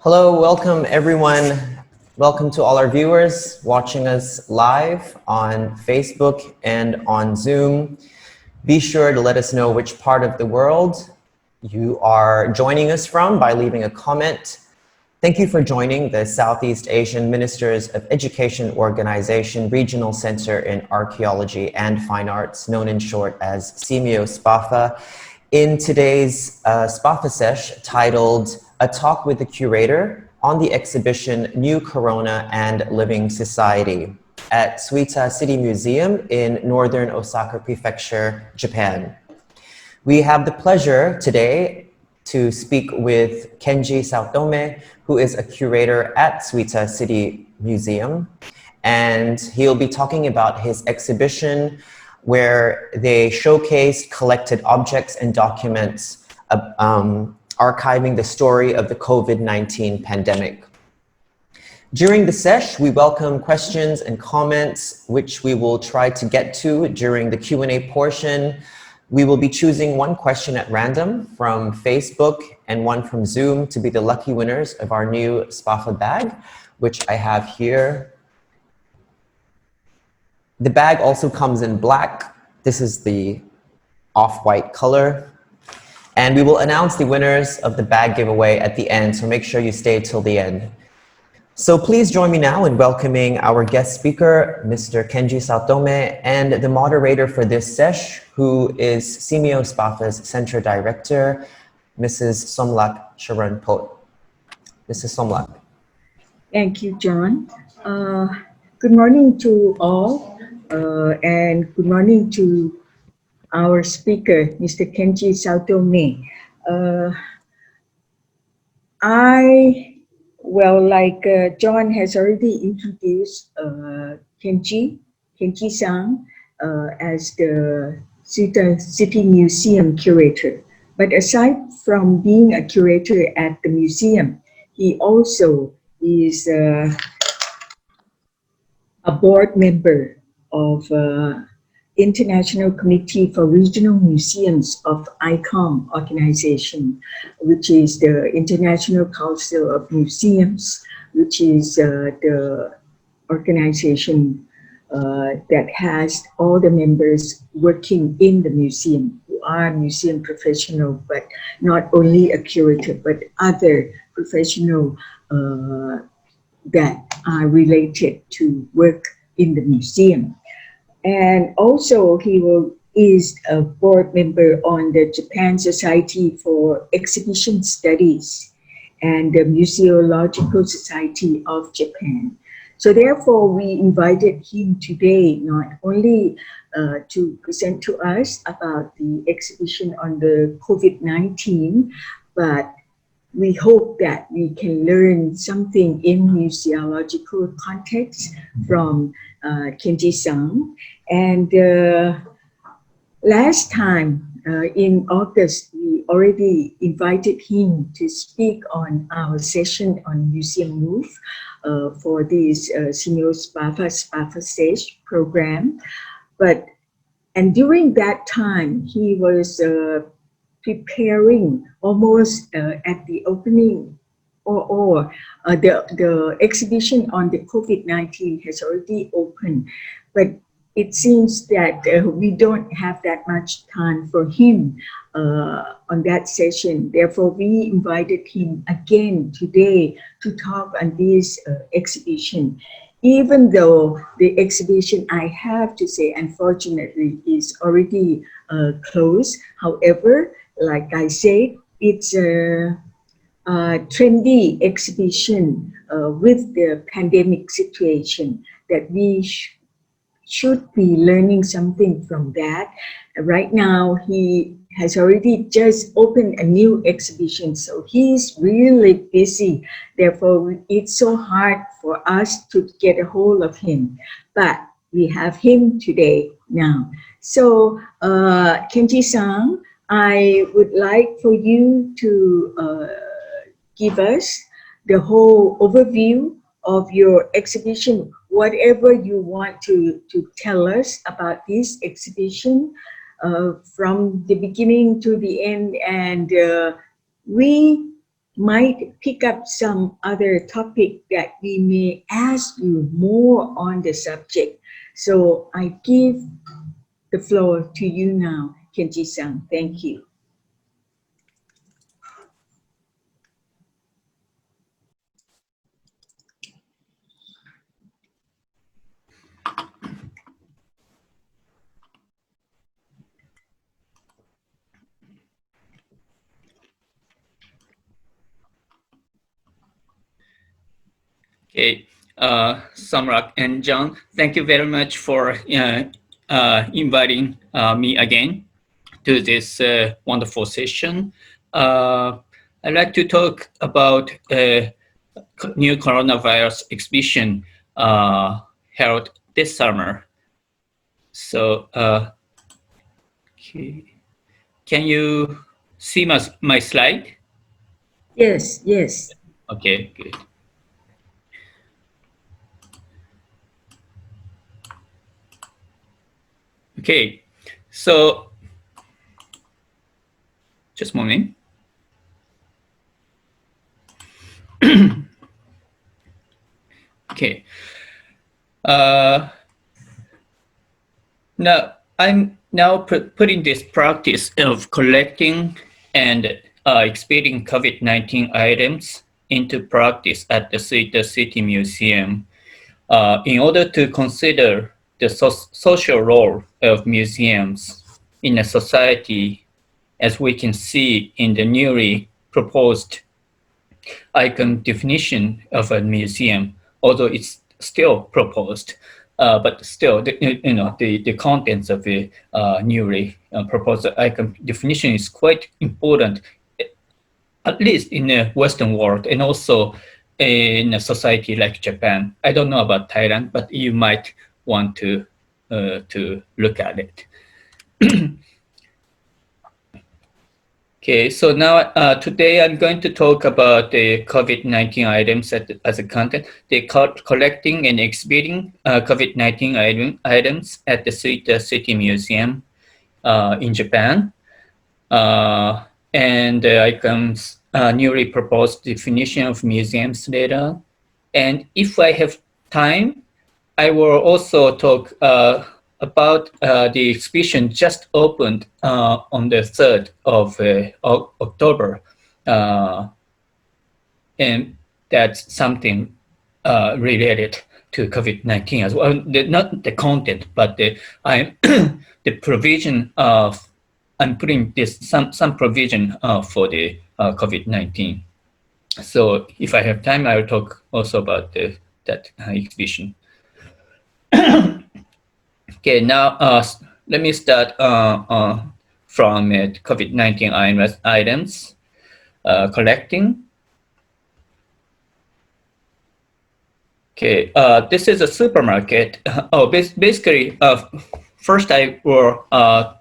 Hello, welcome everyone. Welcome to all our viewers watching us live on Facebook and on Zoom. Be sure to let us know which part of the world you are joining us from by leaving a comment. Thank you for joining the Southeast Asian Ministers of Education Organization Regional Center in Archaeology and Fine Arts, known in short as CMIO SPAFA, in today's SPAFA sesh titled A Talk with the Curator on the exhibition New Corona and Living Society at Suita City Museum in northern Osaka Prefecture, Japan. We have the pleasure today to speak with Kenji Saotome, who is a curator at Suita City Museum. And he'll be talking about his exhibition where they showcased collected objects and documents archiving the story of the COVID-19 pandemic. During the sesh, we welcome questions and comments, which we will try to get to during the Q&A portion. We will be choosing one question at random from Facebook and one from Zoom to be the lucky winners of our new SPAFA bag, which I have here. The bag also comes in black. This is the off-white color. And we will announce the winners of the bag giveaway at the end, so make sure you stay till the end. So please join me now in welcoming our guest speaker, Mr. Kenji Saotome, and the moderator for this sesh, who is CMIO SPAFA's Center Director, Mrs. Somlak Sharan-Pot. Mrs. Somlak. Thank you, John. Good morning to all, and good morning to our speaker, Mr. Kenji Saotome. John has already introduced Kenji-san as the Suita City Museum curator. But aside from being a curator at the museum, he also is a board member of International Committee for Regional Museums of ICOM organization, which is the International Council of Museums, which is the organization that has all the members working in the museum who are museum professional, but not only a curator, but other professional that are related to work in the museum. And also he is a board member on the Japan Society for Exhibition Studies and the Museological Society of Japan. So therefore we invited him today not only to present to us about the exhibition on the COVID-19, but we hope that we can learn something in museological context from Kenji-san. And last time in August, we already invited him to speak on our session on Museum Move for this CMIO SPAFA stage program. And during that time, he was preparing almost at the opening the exhibition on the COVID-19 has already opened, but it seems that we don't have that much time for him on that session. Therefore, we invited him again today to talk on this exhibition. Even though the exhibition, I have to say, unfortunately, is already closed. However, like I said, it's a trendy exhibition with the pandemic situation that we should be learning something from that. Right now, he has already just opened a new exhibition, so he's really busy. Therefore, it's so hard for us to get a hold of him, but we have him today now. So, Kenji-san, I would like for you to give us the whole overview of your exhibition, whatever you want to tell us about this exhibition from the beginning to the end. And we might pick up some other topic that we may ask you more on the subject. So I give the floor to you now, Kenji-san. Thank you. Okay, Samrak and John, thank you very much for inviting me again to this wonderful session. I'd like to talk about new coronavirus exhibition held this summer. So, okay. Can you see my slide? Yes, yes. Okay, good. Okay, so just a moment. Okay. Now I'm putting this practice of collecting and exhibiting COVID-19 items into practice at the Suita City Museum in order to consider the social role of museums in a society, as we can see in the newly proposed icon definition of a museum, although it's still proposed, but still, the contents of the newly proposed icon definition is quite important, at least in the Western world, and also in a society like Japan. I don't know about Thailand, but you might want to look at it. Okay, so now today I'm going to talk about the COVID-19 items as a content. They collecting and exhibiting COVID-19 items at the Suita City Museum in Japan. And the icons newly proposed definition of museums later. And if I have time, I will also talk about the exhibition just opened on the 3rd of October. And that's something related to COVID-19 as well. Not the content, but the provision of, I'm putting this some provision for the COVID-19. So if I have time, I will talk also about that exhibition. Okay, now let me start from COVID-19 items collecting. Okay, this is a supermarket. Basically, first I will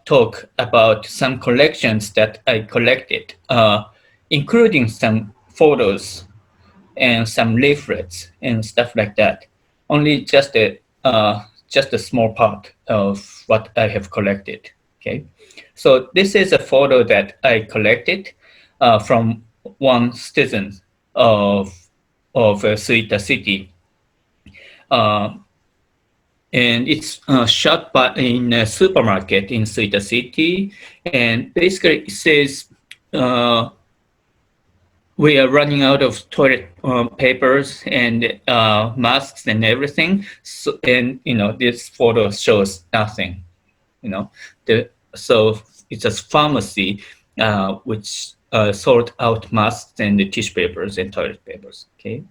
talk about some collections that I collected, including some photos and some leaflets and stuff like that. Only just a small part of what I have collected. Okay, so this is a photo that I collected from one citizen of Suita City. And it's shot in a supermarket in Suita City, and basically it says we are running out of toilet papers and masks and everything. So, and this photo shows nothing. So it's a pharmacy which sort out masks and the tissue papers and toilet papers. Okay.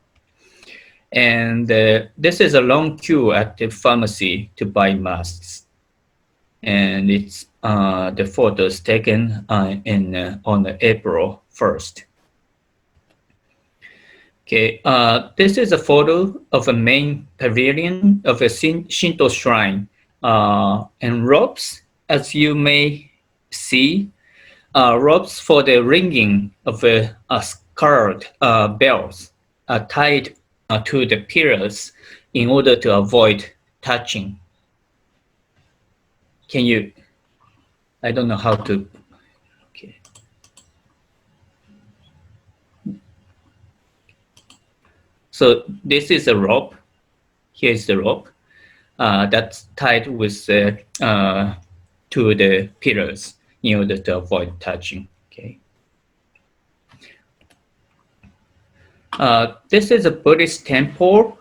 And this is a long queue at the pharmacy to buy masks. And it's the photos taken on April 1st. Okay, this is a photo of a main pavilion of a Shinto shrine. And ropes, as you may see, ropes for the ringing of a scarred bells are tied to the pillars in order to avoid touching. Can you, I don't know how to, okay. So this is a rope. Here is the rope that's tied with to the pillars in order to avoid touching. Okay. This is a Buddhist temple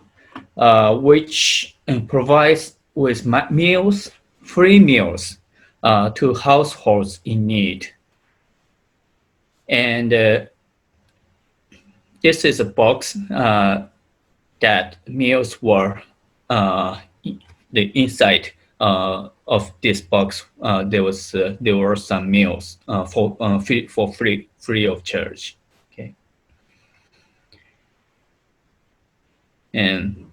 which provides with meals, free meals to households in need. And this is a box that meals were the inside of this box. There were some meals for free of charge. Okay. And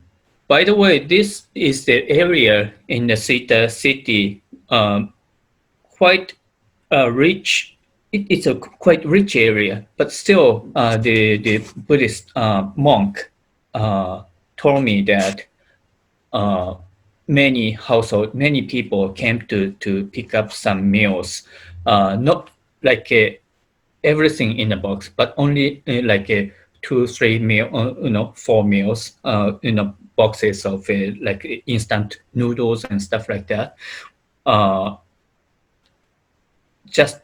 by the way, this is the area in the Suita city, quite rich. It's a quite rich area, but still, the Buddhist monk told me that many people came to pick up some meals, not like everything in the box, but only like 2-3 meal, 4 meals, boxes of like instant noodles and stuff like that, just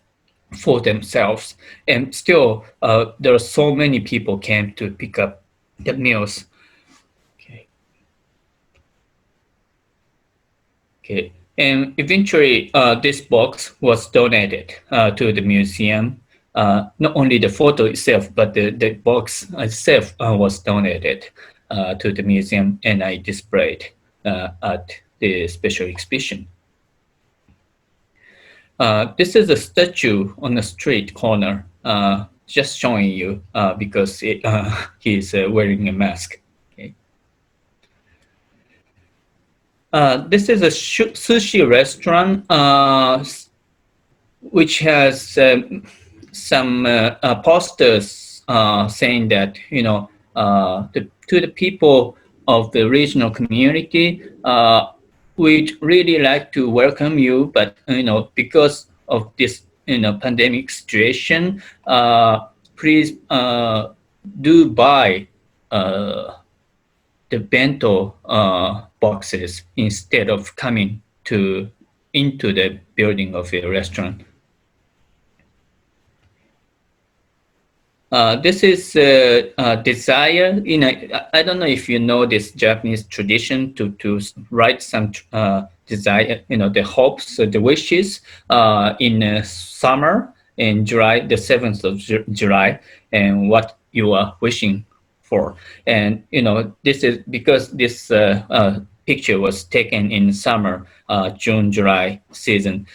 for themselves. And still, there are so many people came to pick up the meals. Okay, and eventually this box was donated to the museum. Not only the photo itself, but the box itself was donated to the museum, and I displayed at the special exhibition. This is a statue on the street corner, just showing you because he's wearing a mask. This is a sushi restaurant which has some posters saying that, to the people of the regional community, we'd really like to welcome you, but because of this pandemic situation, please do buy the bento boxes instead of coming into the building of a restaurant. This is desire. I don't know if you know this Japanese tradition to write some desire, the hopes, the wishes in summer, in July, the 7th of July, and what you are wishing for. And this is because this picture was taken in summer, June, July season.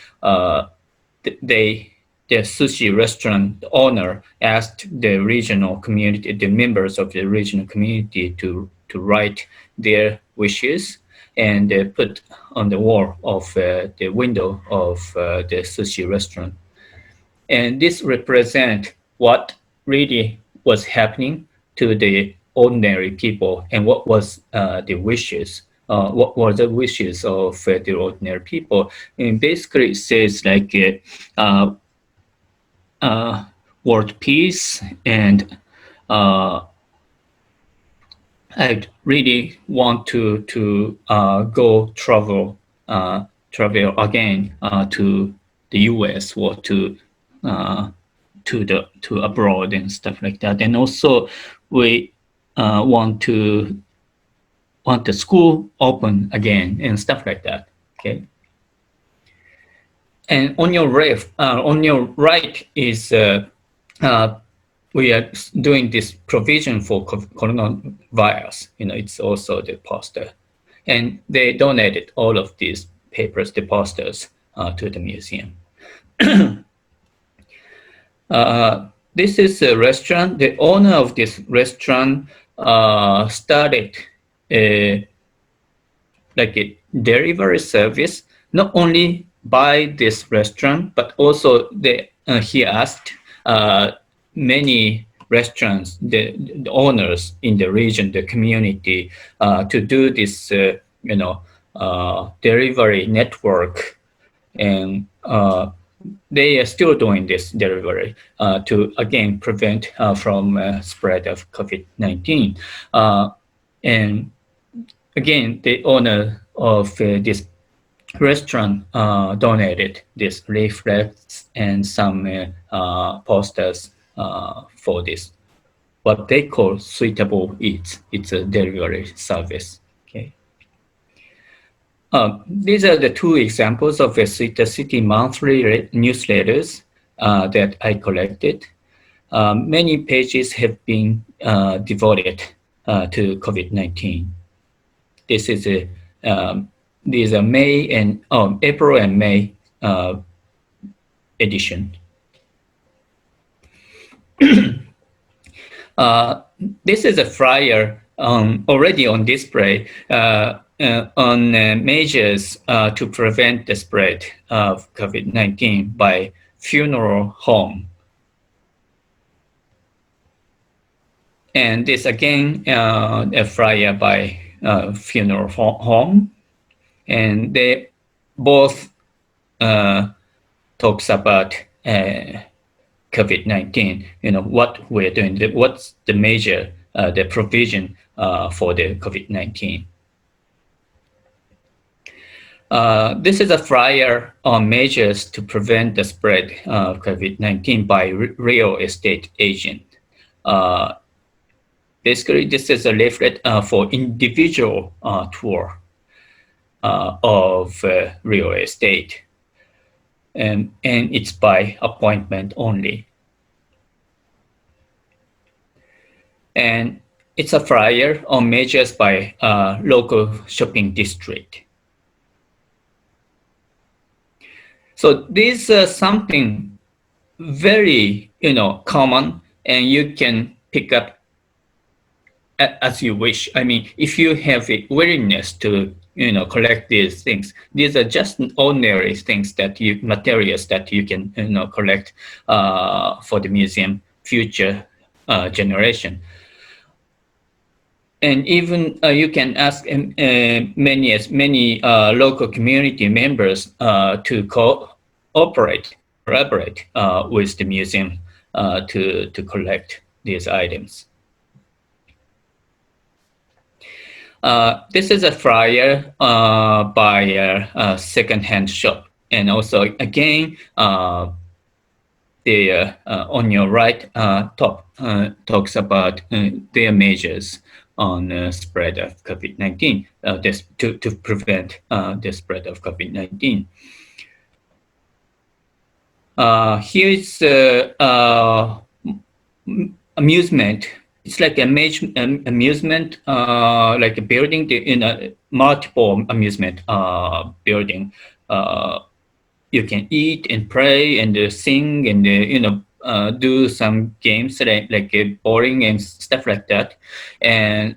The sushi restaurant owner asked the regional community, the members of the regional community, to write their wishes and put on the wall of the window of the sushi restaurant. And this represents what really was happening to the ordinary people and what was the wishes. What were the wishes of the ordinary people? And basically, it says like world peace, and I really want to go travel again to the U.S. or to abroad and stuff like that. And also, we want the school open again and stuff like that. Okay. And on your right is we are doing this provision for coronavirus. It's also the poster, and they donated all of these papers, the posters, to the museum. This is a restaurant. The owner of this restaurant started like a delivery service, not only by this restaurant, but also he asked many restaurants, the owners in the region, the community, to do this, delivery network, and they are still doing this delivery to again prevent from spread of COVID-19. And again, the owner of this restaurant donated these leaflets and some posters for this, what they call Suitable Eats. It's a delivery service. Okay. These are the two examples of the Suita City monthly newsletters that I collected. Many pages have been devoted to COVID-19. This is these are May and April and May edition. This is a flyer already on display on measures to prevent the spread of COVID-19 by funeral home. And this again, a flyer by funeral home. And they both talks about COVID-19, what we're doing, what's the measure, the provision for the COVID-19. This is a flyer on measures to prevent the spread of COVID-19 by real estate agent. Basically, this is a leaflet for individual tour of real estate. And it's by appointment only. And it's a flyer on measures by local shopping district. So this is something very, common, and you can pick up as you wish. I mean, if you have a willingness to collect these things. These are just ordinary things materials that you can, collect for the museum future generation. And even you can ask many local community members to collaborate with the museum to collect these items. This is a flyer by a second-hand shop, and also again, on your right top talks about their measures on spread of COVID-19, to prevent the spread of COVID-19. Here is amusement. It's like amusement, like a building in a multiple amusement building. You can eat and play and sing and do some games like bowling and stuff like that. And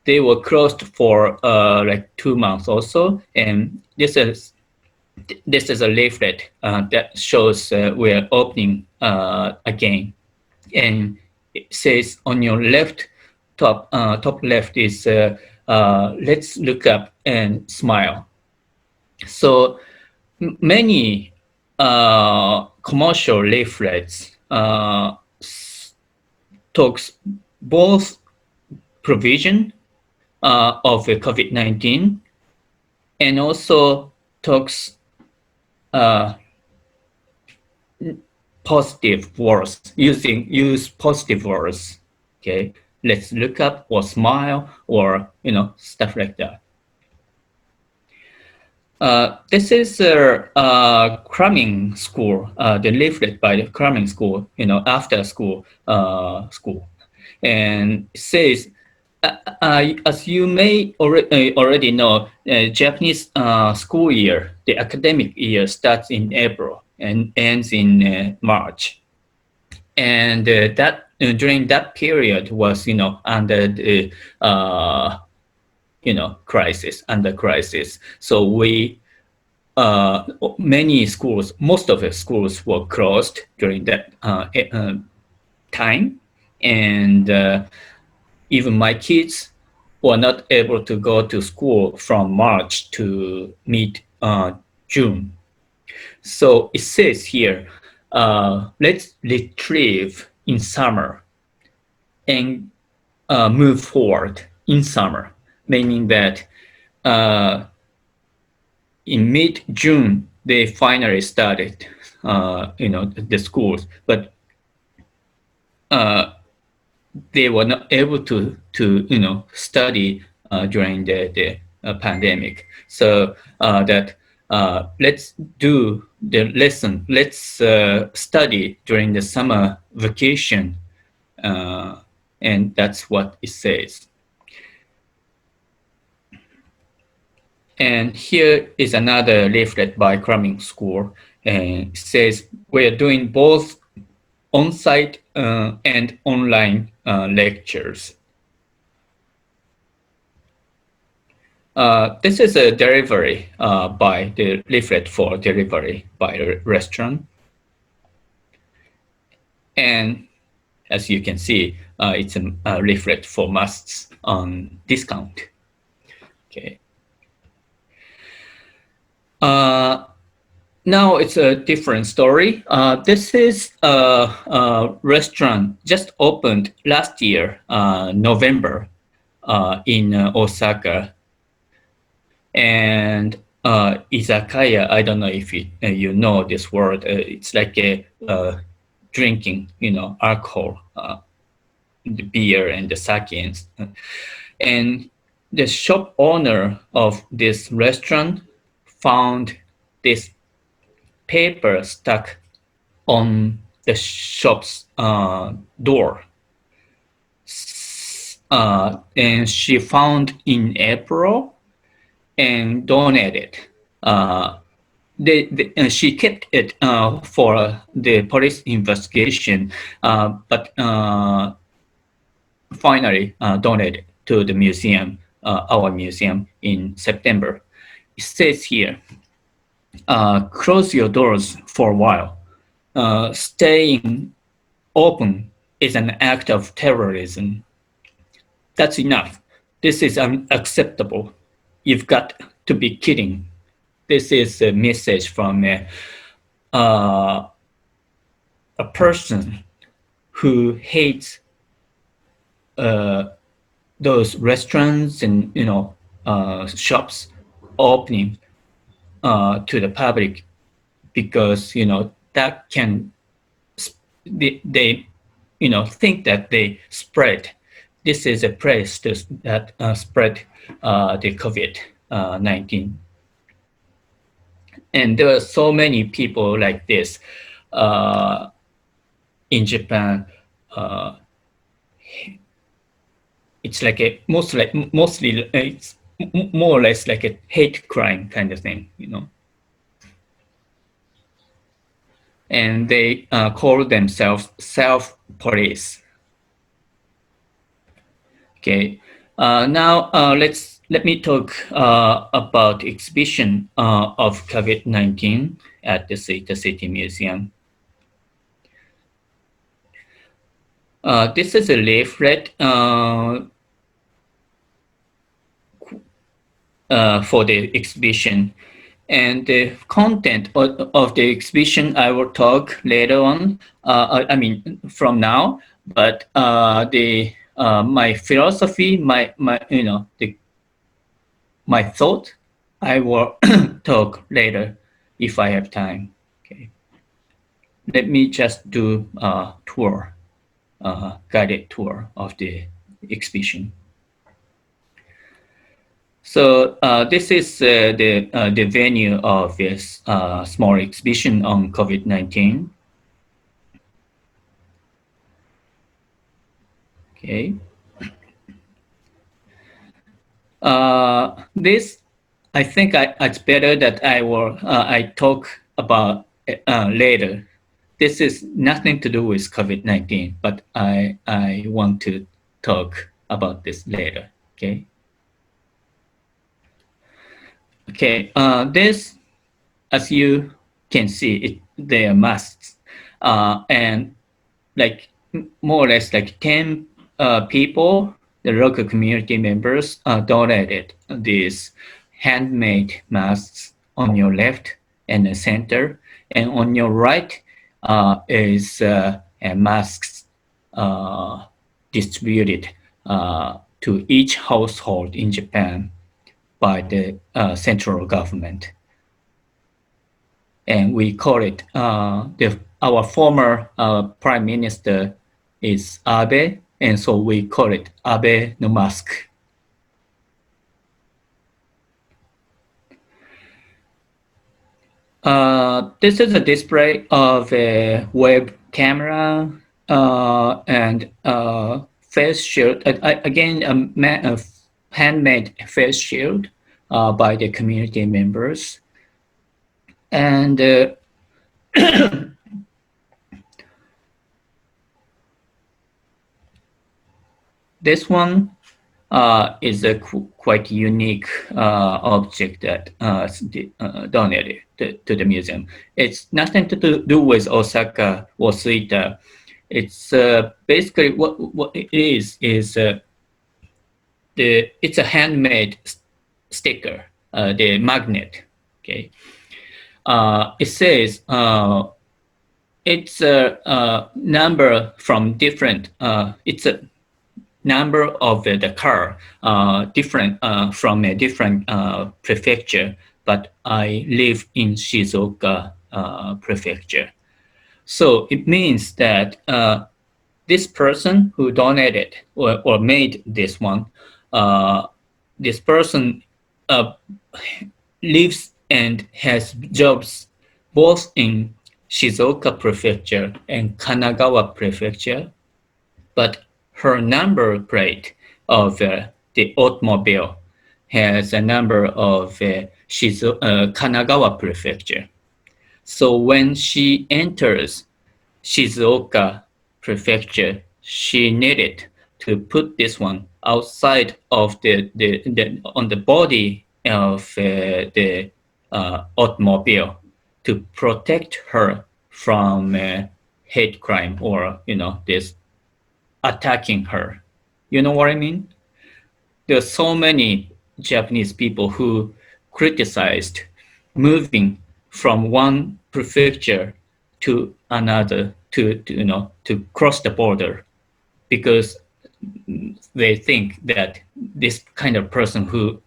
they were closed for like 2 months also. And this is a leaflet that shows we're opening again. And it says on your left, top left is let's look up and smile. So many commercial leaflets talks both provision of COVID-19 and also talks positive words, use positive words. Okay, let's look up or smile or stuff like that. This is a cramming school, the leaflet by the cramming school, after school school, and it says, as you may already know, Japanese school year, the academic year starts in April and ends in March, and that during that period was under the under crisis. So we many schools, most of the schools were closed during that time, and even my kids were not able to go to school from March to mid-June. So it says here, let's retrieve in summer and move forward in summer, meaning that in mid-June, they finally started, the schools, but they were not able to study during the pandemic. So that let's do the lesson. Let's study during the summer vacation, and that's what it says. And here is another leaflet by Cramming School, and it says we're doing both on-site and online lectures. This is a delivery by the leaflet for delivery by a restaurant. And as you can see, it's a leaflet for masks on discount. Okay. Now it's a different story. This is a restaurant just opened last year, November, in Osaka. And izakaya, I don't know if you know this word. It's like a drinking, alcohol, the beer and the sake. And the shop owner of this restaurant found this paper stuck on the shop's door. And she found in April and donated. She kept it for the police investigation, but finally donated to the museum, our museum, in September. It says here, close your doors for a while. Staying open is an act of terrorism. That's enough. This is unacceptable. You've got to be kidding. This is a message from a person who hates those restaurants and shops opening to the public, because that can they think that they spread. This is a place that spread the COVID-19. And there are so many people like this in Japan. It's like mostly it's more or less like a hate crime kind of thing, And they call themselves self-police. Okay. Now let me talk about exhibition of COVID-19 at the Suita City Museum. This is a leaflet for the exhibition, and the content of the exhibition I will talk later on. From now, but my philosophy, my thought, I will talk later if I have time. Okay. Let me just do a tour, guided tour of the exhibition. So this is the venue of this small exhibition on COVID-19. Okay. This, I think it's better that I talk about later. This is nothing to do with COVID-19, but I want to talk about this later. Okay. Okay. This, as you can see, they are masks, and like more or less like 10 people, the local community members, donated these handmade masks on your left and the center, and on your right is masks distributed to each household in Japan by the central government. And we call it, our former prime minister is Abe, and so we call it Abe no mask. This is a display of a web camera and face shield. Again, a handmade face shield by the community members. And this one is a quite unique object that donated to the museum. It's nothing to do with Osaka or Suita. It's basically what it is it's a handmade sticker, the magnet. Okay, it says it's a number from different. It's a number of the car, different from a different prefecture, but I live in Shizuoka prefecture. So it means that this person who donated or made this one, this person lives and has jobs both in Shizuoka prefecture and Kanagawa prefecture, but her number plate of the automobile has a number of Kanagawa prefecture. So when she enters Shizuoka prefecture, she needed to put this one outside of on the body of the automobile to protect her from hate crime or this attacking her. You know what I mean? There are so many Japanese people who criticized moving from one prefecture to another to cross the border because they think that this kind of person who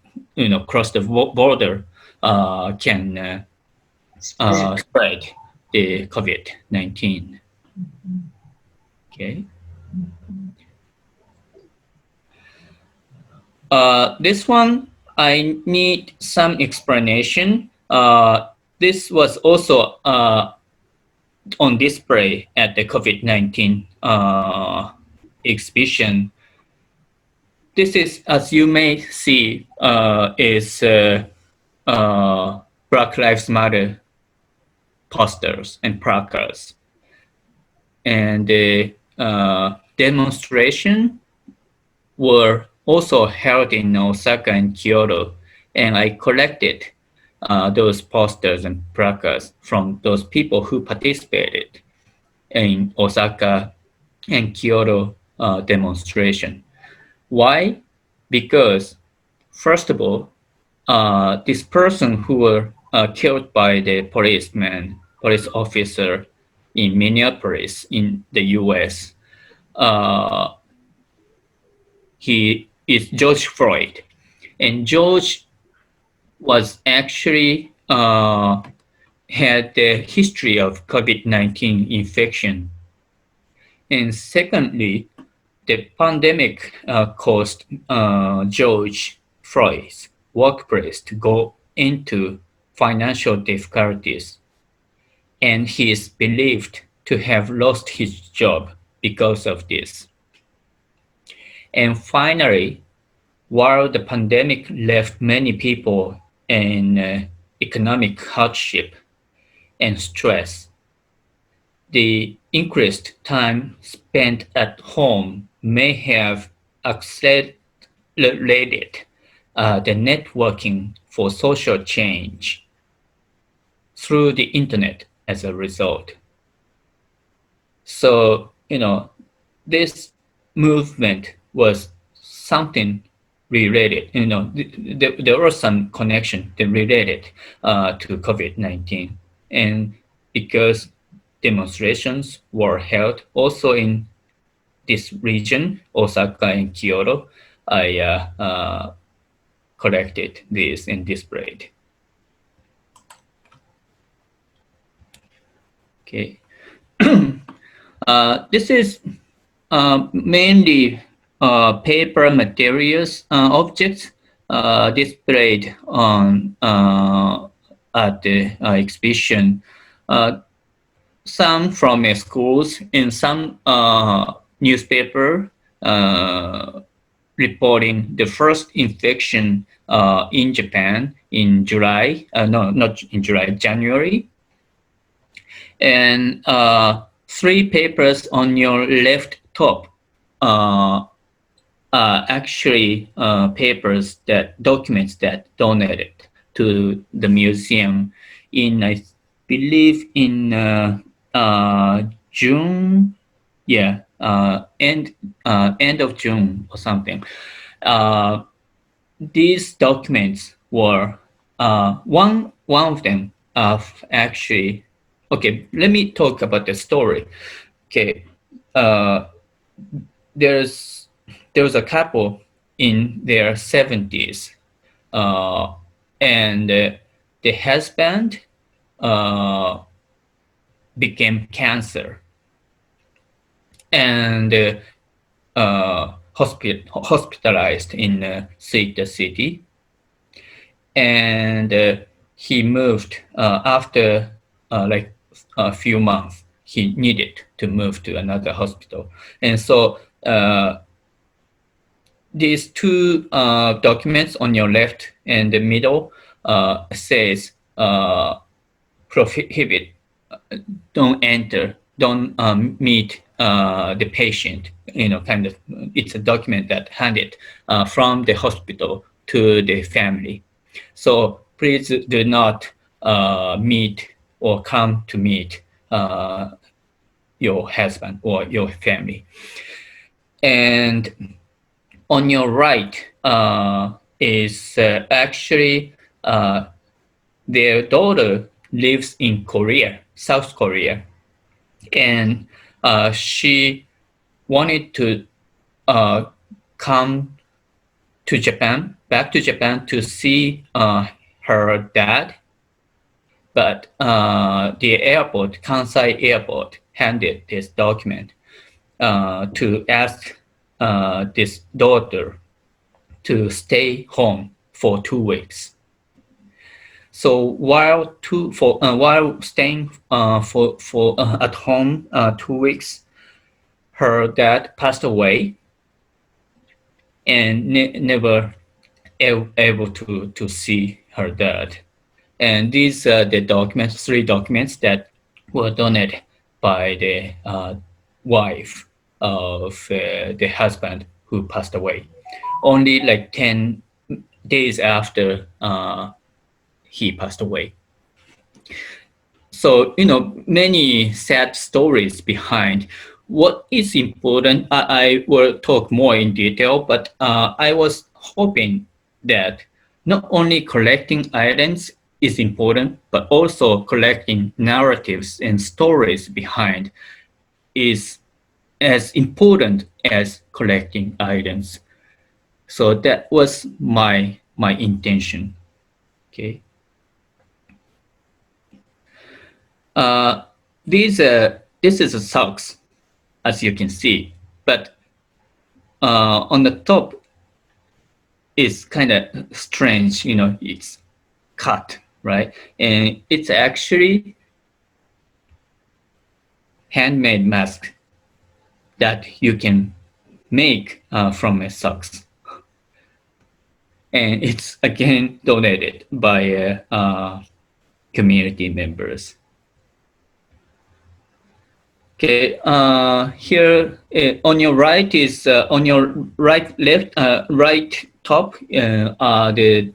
cross the border can spread the COVID-19. Okay. This one, I need some explanation. This was also on display at the COVID-19 exhibition. This is, as you may see, is Black Lives Matter posters and placards. And the demonstration were also held in Osaka and Kyoto, and I collected those posters and placards from those people who participated in Osaka and Kyoto demonstration. Why? Because, first of all, this person who were killed by the police officer in Minneapolis in the US, he is George Floyd. And George was actually had the history of COVID-19 infection. And secondly, the pandemic caused George Floyd's workplace to go into financial difficulties. And he is believed to have lost his job because of this. And finally, while the pandemic left many people in economic hardship and stress, the increased time spent at home may have accelerated the networking for social change through the internet as a result. So, this movement was something related, there was some connection related to COVID-19. And because demonstrations were held also in this region, Osaka and Kyoto, I collected this and displayed. Okay. This is mainly paper materials objects displayed on at the exhibition. Some from schools and some newspaper reporting the first infection in Japan in July. No, not in July, January. And 3 papers on your left top are actually papers that documents that donated to the museum in, I believe, in June. Yeah, end of June or something. These documents were one of them actually. Okay, let me talk about the story. Okay, there was a couple in their 70s, and the husband became cancer and hospitalized in Suita City, and he moved after like a few months. He needed to move to another hospital, and so these 2 documents on your left and the middle says prohibit, don't enter, don't meet the patient. Kind of, it's a document that handed from the hospital to the family. So please do not meet or come to meet your husband or your family. And on your right is actually their daughter lives in Korea, South Korea, and she wanted to come to Japan, back to Japan to see her dad, but the airport, Kansai airport, handed this document to ask this daughter to stay home for 2 weeks. So while staying at home 2 weeks, her dad passed away and never able to see her dad. And these are the documents, 3 documents that were donated by the wife of the husband who passed away, only like 10 days after he passed away. So, many sad stories behind. What is important, I will talk more in detail, but I was hoping that not only collecting items is important, but also collecting narratives and stories behind is as important as collecting items. So that was my intention. Okay. This is a socks, as you can see, but on the top is kind of strange. It's cut, right? And it's actually handmade mask that you can make from a socks. And it's again donated by community members. Okay, here on your right is on your right top are the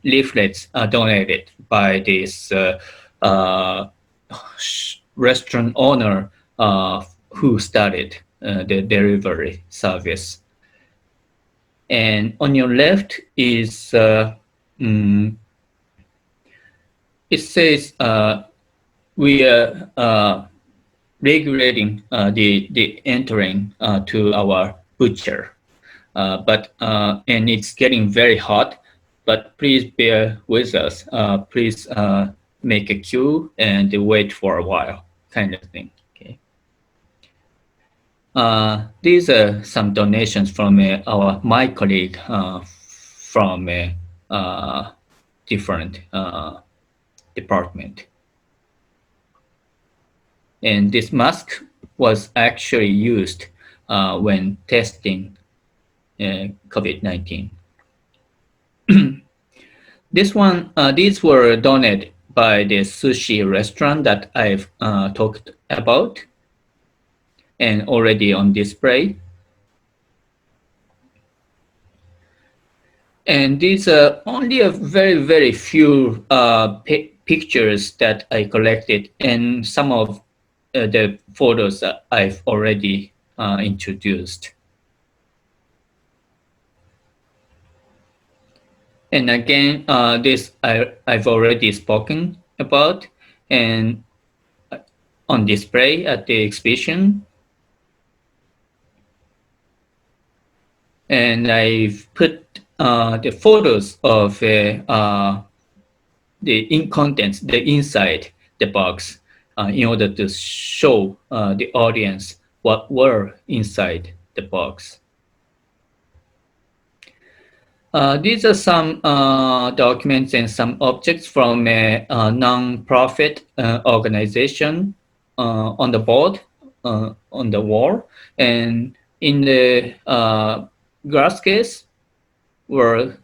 leaflets donated by this restaurant owner who started the delivery service. And on your left is it says we are regulating the entering to our butcher. and it's getting very hot. But please bear with us. Please make a queue and wait for a while, kind of thing. Okay. These are some donations from my colleague from different department. And this mask was actually used when testing COVID-19. These were donated by the sushi restaurant that I've talked about and already on display. And these are only a very, very few pictures that I collected, and some of the photos that I've already introduced. And again, this I've already spoken about and on display at the exhibition. And I've put the photos of the contents, the inside the box, in order to show the audience what were inside the box. These are some documents and some objects from a non-profit organization on the board, on the wall. And in the glass case were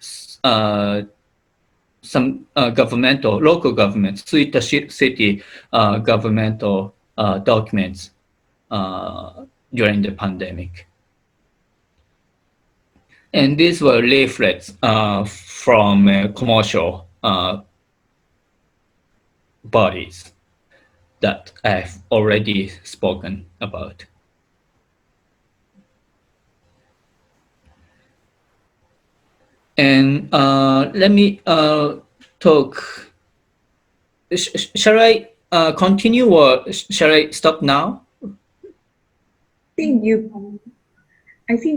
some local government, Suita City governmental documents during the pandemic. And these were leaflets from commercial bodies that I've already spoken about. And let me talk. Shall I continue or shall I stop now? I think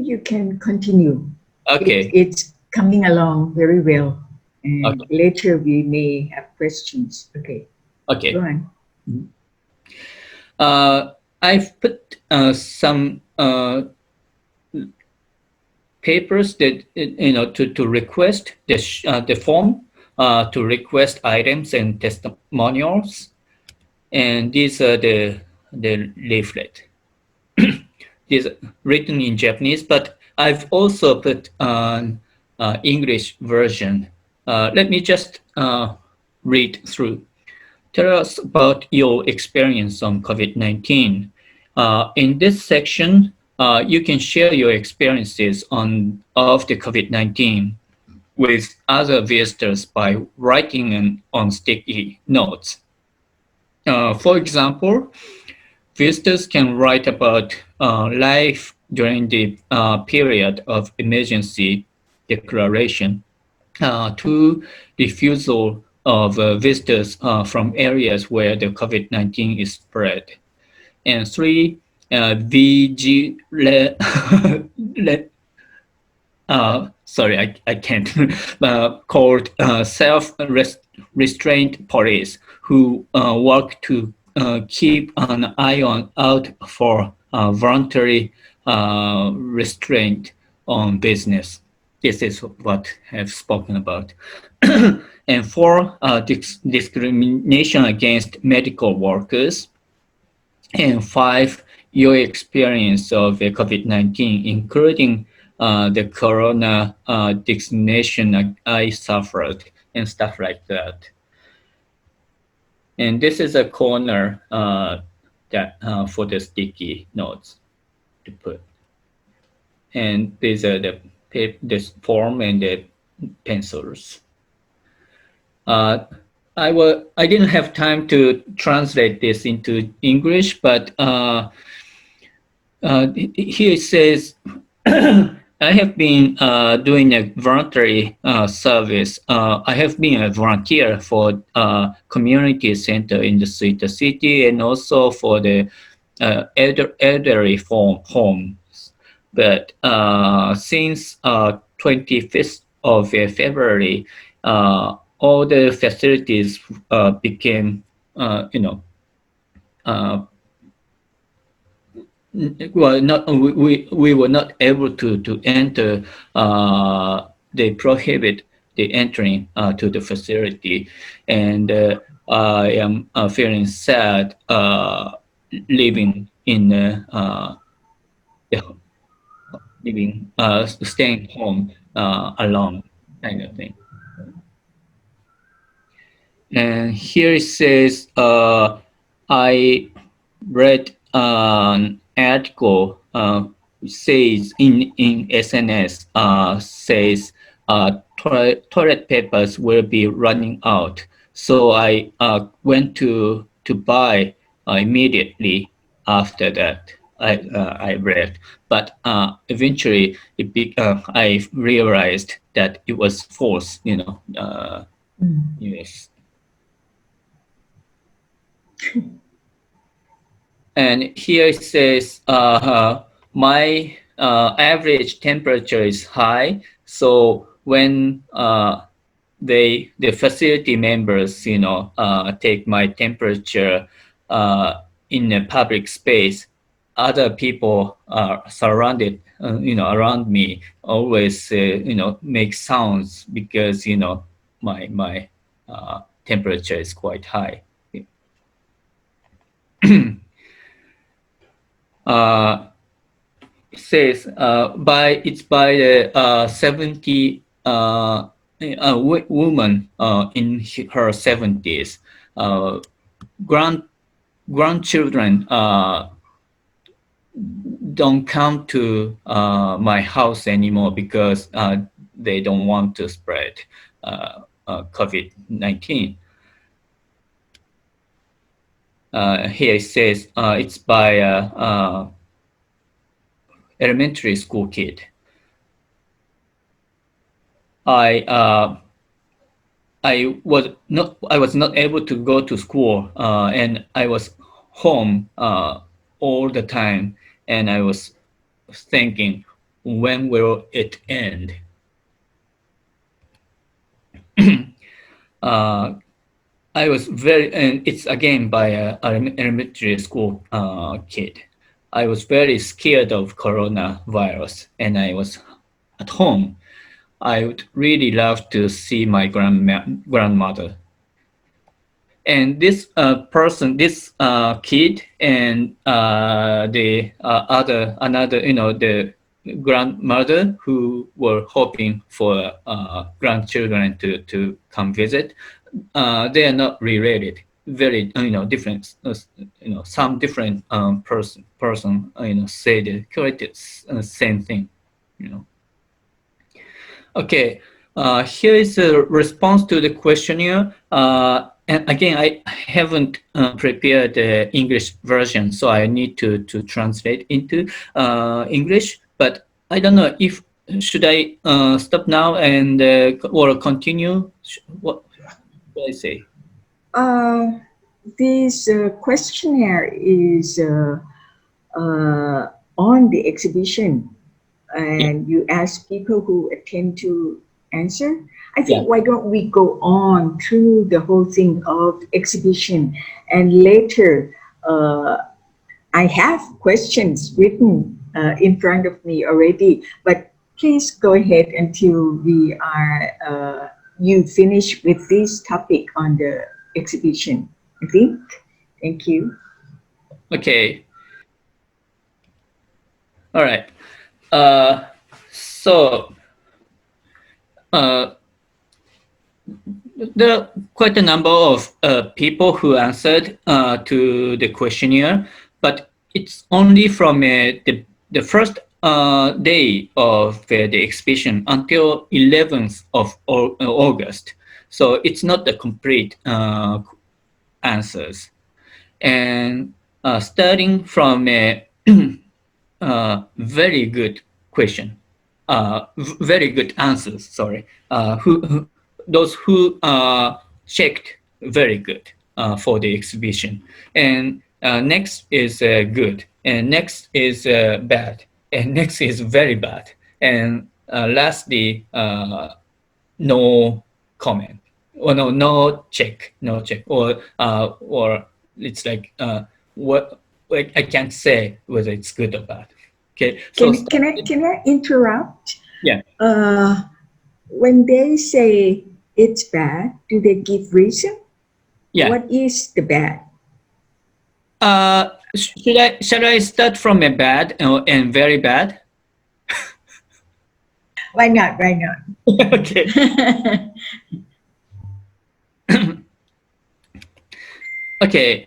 you can continue. Okay. It's coming along very well. And okay. Later we may have questions. Okay. Okay. Go on. I've put some papers that to request the form to request items and testimonials, and these are the leaflet. These are written in Japanese, but I've also put an English version. Let me just read through. Tell us about your experience on COVID-19. In this section, you can share your experiences of the COVID-19 with other visitors by writing on sticky notes. For example, visitors can write about life during the period of emergency declaration, to refusal of visitors from areas where the COVID-19 is spread, and 3, sorry, I can't, called self-restraint police, who work to keep an eye out for voluntary restraint on business. This is what I've spoken about. And 4, discrimination against medical workers. And 5, your experience of COVID-19, including the corona discrimination I suffered and stuff like that. And this is a corner that for the sticky notes to put. And these are this form and the pencils. I didn't have time to translate this into English, but here it says, I have been doing a voluntary service. I have been a volunteer for community center in the Suita City, and also for the elderly homes But since 25th of February, all the facilities became, uh, well, not we were not able to enter. They prohibit the entering to the facility, and I am feeling sad living in the staying home alone, kind of thing. And here it says, I read an article says in SNS says toilet papers will be running out. So I went to buy immediately after that. I read, but eventually I realized that it was false. Yes. And here it says my average temperature is high. So when the facility members, take my temperature in a public space, other people are surrounded, around me always, make sounds because, my temperature is quite high. It says it's by the 70 woman in her 70s. Grandchildren don't come to my house anymore because they don't want to spread COVID-19. Here it says it's by elementary school kid. I was not able to go to school, and I was home all the time, and I was thinking, when will it end? I was and it's again by an elementary school kid. I was very scared of coronavirus, and I was at home. I would really love to see my grandmother. And this this kid, and the the grandmother who were hoping for grandchildren to come visit, they are not related. Very different. Some different person say the correct same thing. Okay, here is a response to the questionnaire. And again, I haven't prepared the English version, so I need to translate into English. But I don't know if should I stop now and or continue. What should I say? This questionnaire is on the exhibition, and you ask people who attend to answer. I think why don't we go on through the whole thing of exhibition, and later I have questions written in front of me already, but please go ahead until we are you finish with this topic on the exhibition. I think. Thank you. Okay. All right. So there are quite a number of people who answered to the questionnaire, but it's only from the first day of the exhibition until 11th of August. So it's not the complete answers. And starting from a very good question, very good answers, sorry, those who checked very good for the exhibition. And next is good, and next is bad, and next is very bad, and lastly, no comment, or no check, or it's like what, like I can't say whether it's good or bad. Okay, so Can I interrupt? yeah, When they say it's bad, do they give reason? yeah. What is the bad? Shall I start from a bad and very bad? Why not? Why not? Okay. Okay.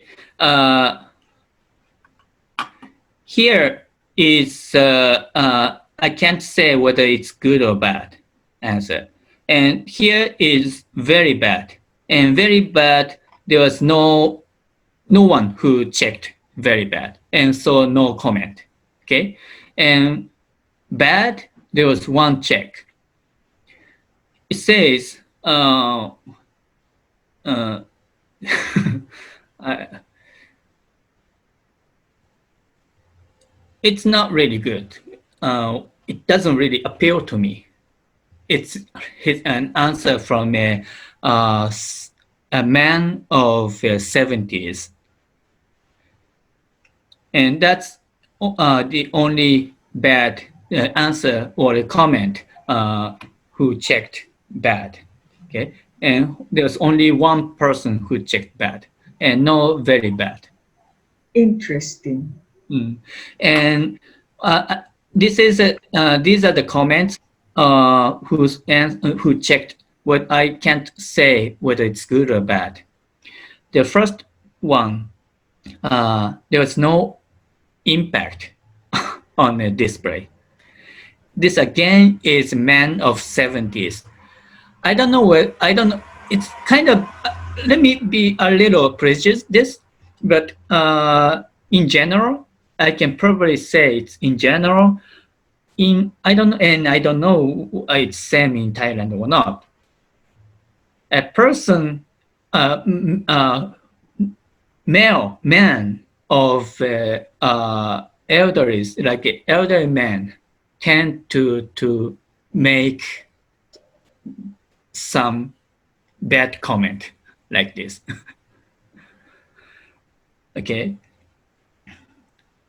Here is I can't say whether it's good or bad answer, and here is very bad, and very bad. There was no one who checked very bad, and so no comment. Okay, and bad, there was one check. It says it's not really good. It doesn't really appeal to me. It's an answer from a man of 70s, and that's the only bad answer or a comment who checked bad. Okay, and there's only one person who checked bad, and no very bad. Interesting. And these are the comments who checked what I can't say whether it's good or bad. The first one, there was no impact on the display. This again is man of 70s. I don't know. It's kind of, let me be a little prejudiced, but in general, I can probably say it's in general. I don't know it's same in Thailand or not. A person, male man of elderly, like elderly man, tend to make some bad comment like this. Okay.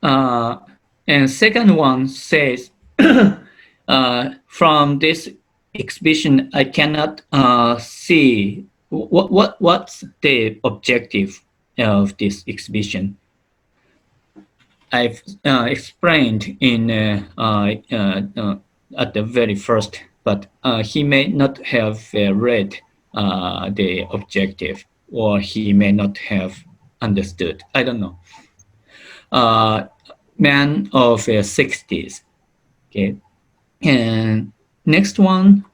And second one says, from this exhibition, I cannot see what's the objective of this exhibition. I've explained in at the very first, but he may not have read the objective, or he may not have understood. I don't know. Man of 60s. Okay, and next one,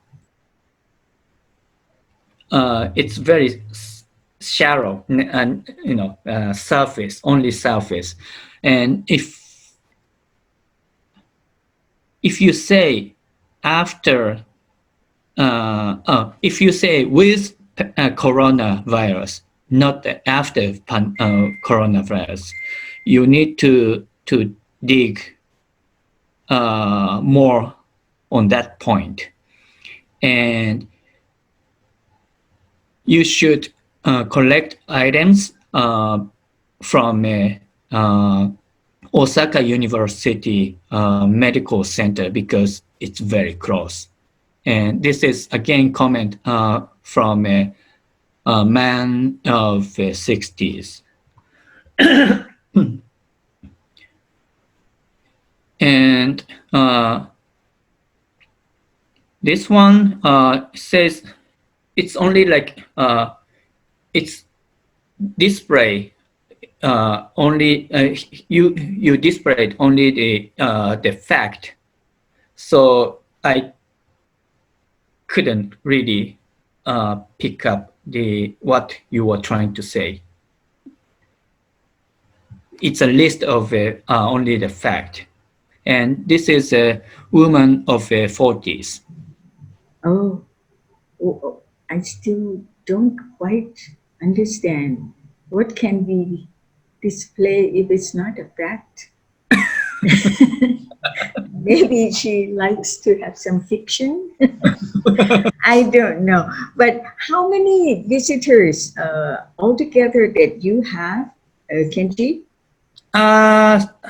it's very shallow and surface, only surface. And if you say after, if you say with coronavirus, not after coronavirus, you need to dig more on that point, and you should collect items from Osaka University Medical Center because it's very close. And this is again comment from a man of 60s. And this one says it's only like it's display only you displayed only the fact, so I couldn't really pick up what you were trying to say. It's a list of only the fact, and this is a woman of 40s. Oh, I still don't quite understand. What can we display if it's not a fact? Maybe she likes to have some fiction. I don't know. But how many visitors altogether that you have, Kenji?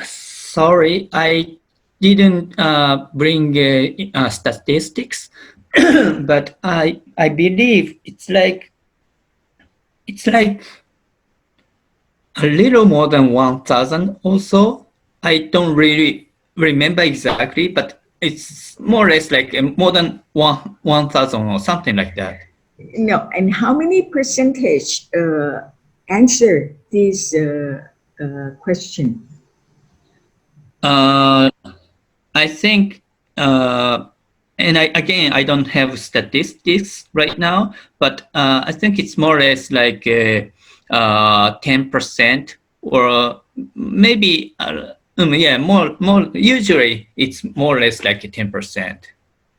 Sorry, I didn't bring statistics, but I believe it's like a little more than 1,000 or so. I don't really remember exactly, but it's more or less like more than 1,000 or something like that. No. And how many percentage answer this question? Uh, I think, and I don't have statistics right now, but I think it's more or less like 10% or maybe, yeah, more. Usually, it's more or less like 10%.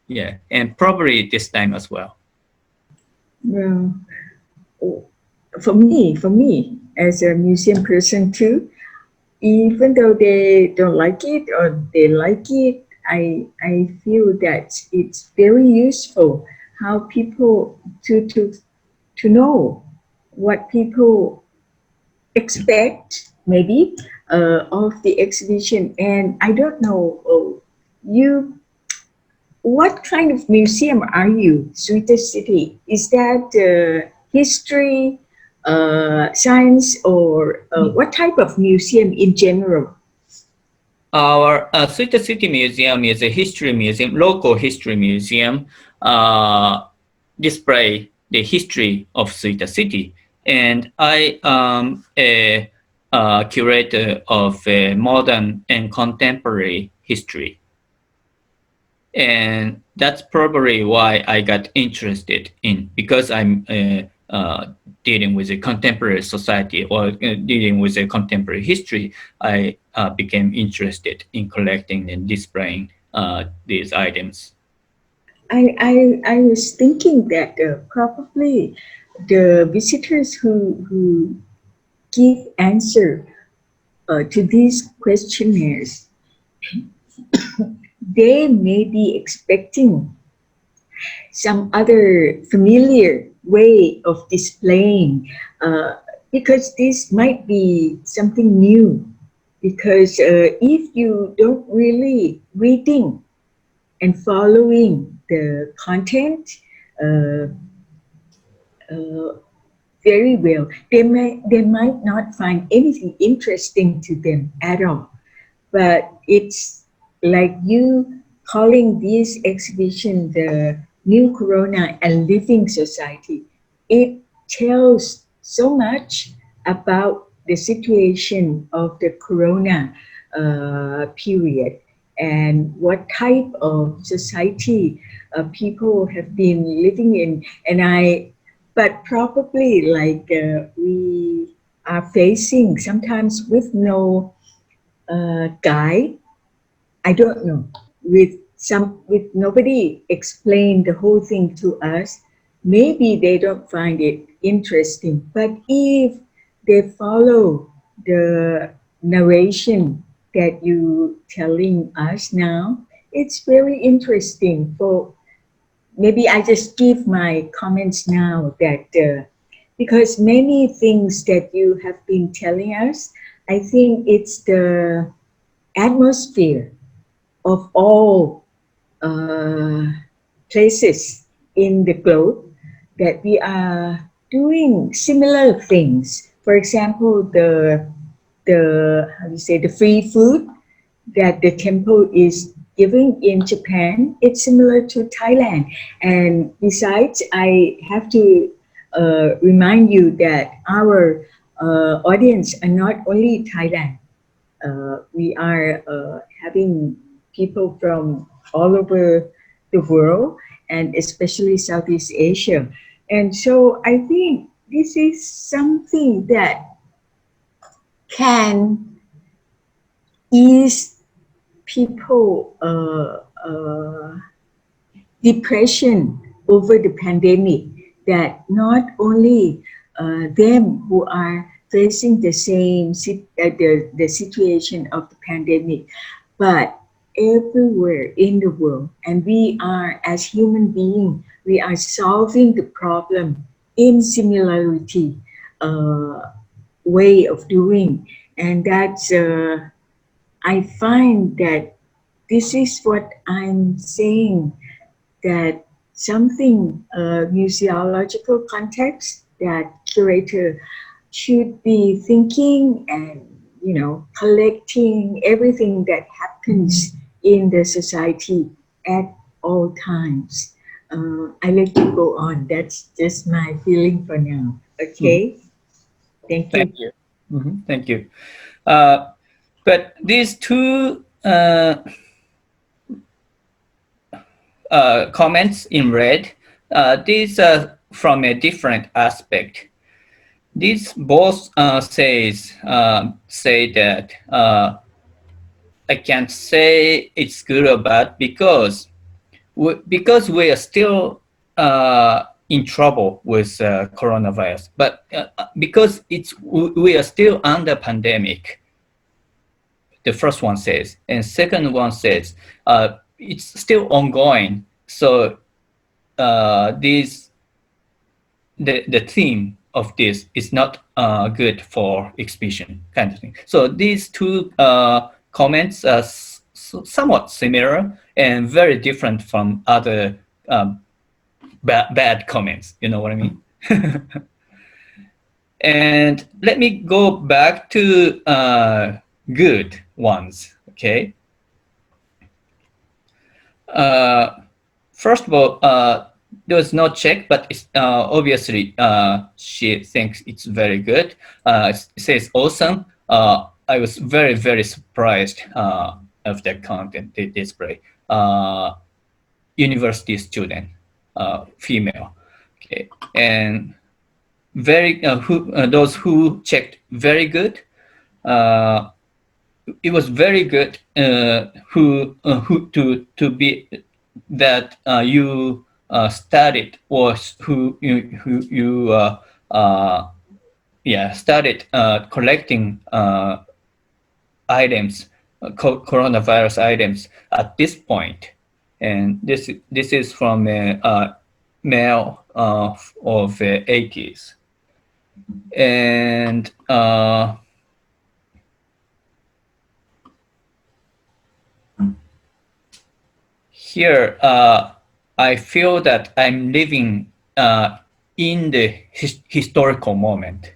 Yeah, and probably this time as well. Well, for me, as a museum person too, even though they don't like it or they like it, I feel that it's very useful how people to know what people expect maybe of the exhibition. And I don't know, you, what kind of museum are you, Suita City? Is that history, science, or what type of museum in general? Our Suita City Museum is a history museum, local history museum, display the history of Suita City. And I am a curator of modern and contemporary history. And that's probably why I got interested in, because I'm dealing with a contemporary society or dealing with a contemporary history. I became interested in collecting and displaying these items. I was thinking that probably the visitors who give answer to these questionnaires, they may be expecting some other familiar way of displaying, because this might be something new. Because if you don't really reading and following the content uh, uh, very well, they might not find anything interesting to them at all. But it's like you calling this exhibition the New Corona and Living Society. It tells so much about the situation of the Corona period and what type of society people have been living in. But probably like we are facing sometimes with no guide. I don't know. With nobody explain the whole thing to us, maybe they don't find it interesting. But if they follow the narration that you telling us now, it's very interesting. For maybe I just give my comments now that because many things that you have been telling us, I think it's the atmosphere of all uh, places in the globe that we are doing similar things. For example, the how do you say, the free food that the temple is giving in Japan, it's similar to Thailand. And besides, I have to remind you that our audience are not only Thailand. We are having people from all over the world, and especially Southeast Asia. And so I think this is something that can ease people depression over the pandemic, that not only them who are facing the same the situation of the pandemic, but everywhere in the world, and we are, as human beings, we are solving the problem in similarity way of doing, and that's I find that this is what I'm saying, that something museological context that curator should be thinking and collecting everything that happens in the society at all times. I let you go on. That's just my feeling for now. Okay. Thank Thank you. you. Thank you. But these two comments in red, these are from a different aspect. These both say that I can't say it's good or bad because we are still in trouble with coronavirus, but because we are still under pandemic. The first one says, and second one says it's still ongoing. So the theme of this is not good for exhibition kind of thing. So these two comments are somewhat similar and very different from other bad comments. You know what I mean? And let me go back to good ones. Okay. First of all, there was no check, but it's, obviously she thinks it's very good. It says awesome. I was very, very surprised of the content display. University student, female. Okay, and very those who checked very good. It was very good. Who to be that you started was who you started collecting items, coronavirus items at this point, and this is from a male of 80s, and here I feel that I'm living in the historical moment.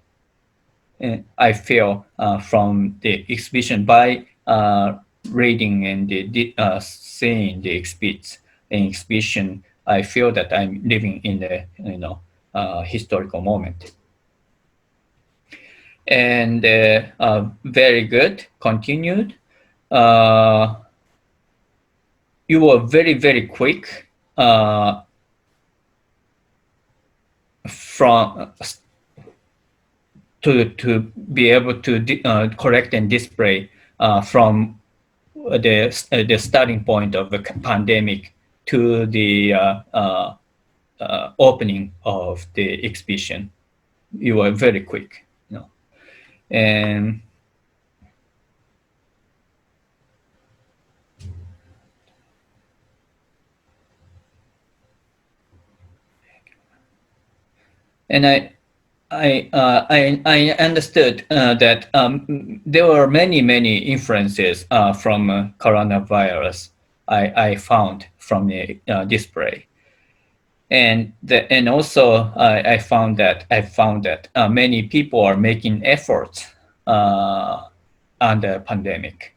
I feel from the exhibition by reading and seeing the exhibition. I feel that I'm living in the historical moment. And very good. Continued. You were very, very quick from to be able to collect and display from the starting point of the pandemic to the opening of the exhibition. You were very quick, and I understood that there were many influences from coronavirus. I found from the display, and also I found that many people are making efforts under pandemic.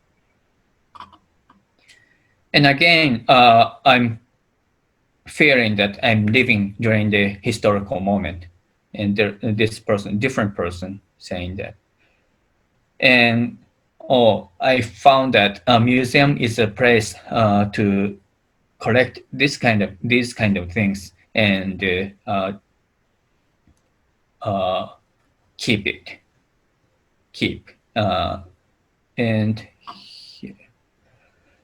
And again, I'm feeling that I'm living during the historical moment. And this person, different person, saying that. And I found that a museum is a place to collect these kind of things and keep.